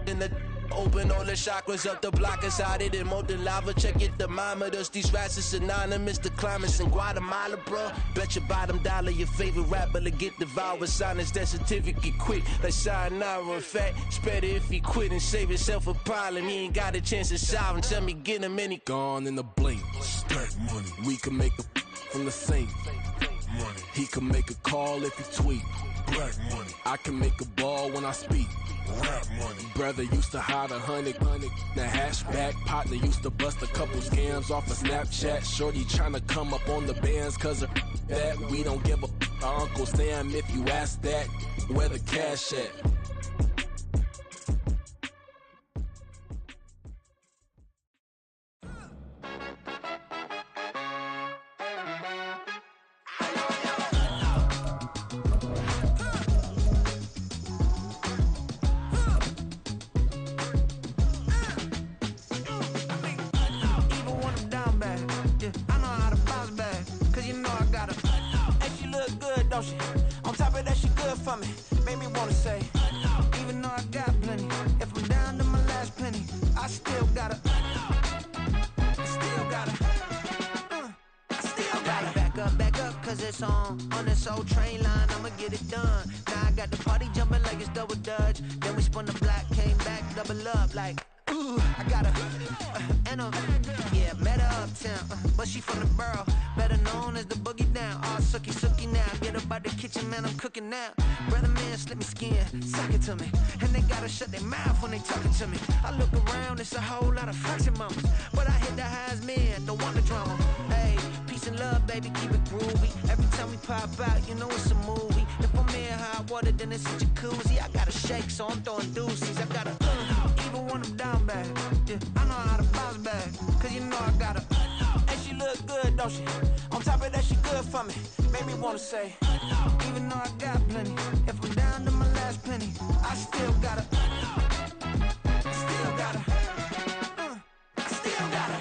In the open all the chakras up the block inside it and molten lava. Check your thermometers. These rats is synonymous to climates in Guatemala, bro. Bet your bottom dollar your favorite rapper to get devoured. Sign his death certificate quick. Like sayonara. In fact, it's better if he quit and save himself a problem. He ain't got a chance to solve and tell me get him any gone in a blink. Stack money. We can make a from the sink. Money. He can make a call if he tweet. Black money. I can make a ball when I speak. Rap money. Brother used to hide 100. The hashback partner used to bust a couple scams off of Snapchat. Shorty tryna come up on the bands cause of that. We don't give a Uncle Sam if you ask that. Where the cash at? On top of that, she good for me. Made me wanna say, even though I got plenty, if I'm down to my last penny, I still gotta, back up, cause it's on this old train line, I'ma get it done. Now I got the party jumping like it's double dutch. Then we spun the block, came back, double up like, ooh, I got a, and a, yeah, met her uptown, but she from the borough, better known as the boogie down. All sucky now, get up out the kitchen, man, I'm cooking now. Brother man, slip me skin, suck it to me, and they gotta shut their mouth when they talking to me. I look around, it's a whole lot of fraction mamas, but I hit the highs, man, don't want the drama. Hey, peace and love, baby, keep it groovy. Every time we pop out, you know it's a movie. If I'm in hot water, then it's a jacuzzi. I gotta shake, so I'm throwing deuces. I gotta, even when I'm down bad, yeah, I know how to bounce back, cause you know I gotta, and she look good, don't she? On top of that, she good for me. Made me wanna say, even though I got plenty, if I'm down to my last penny, I still gotta, still gotta, still gotta.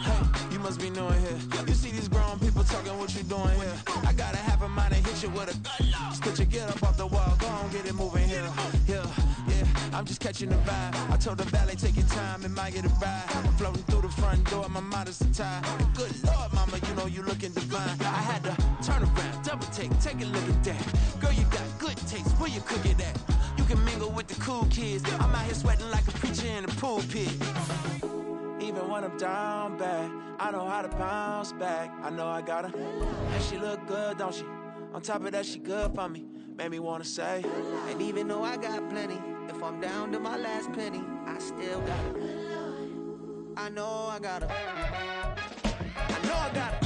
Hey, you must be new in here. You see these grown people talking, what you doing here? I gotta have a mind and hit you with a spit you, get up off the wall, go on, get it moving here. Yeah, I'm just catching the vibe. I told the valet, take your time, it might get a ride. Floating through the front door, my mind is a tie. Good Lord, mama, you know you looking divine. I had to turn around, double take a look at that. Girl, you got good taste, where you cook it at? You can mingle with the cool kids. I'm out here sweating like a preacher in a pulpit. Even when I'm down bad, I know how to bounce back. I know I gotta, and she look good, don't she? On top of that, she good for me. Made me wanna say, and even though I got plenty, if I'm down to my last penny, I still got it. I know I got it. I know I got it.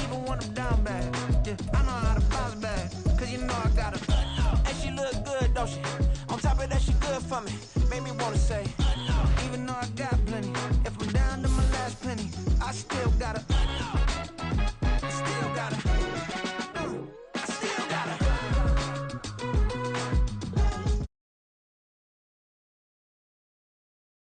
Even when I'm down bad, yeah, I know how to bounce back, cause you know I got it. And she look good, don't she? for me. Made me wanna say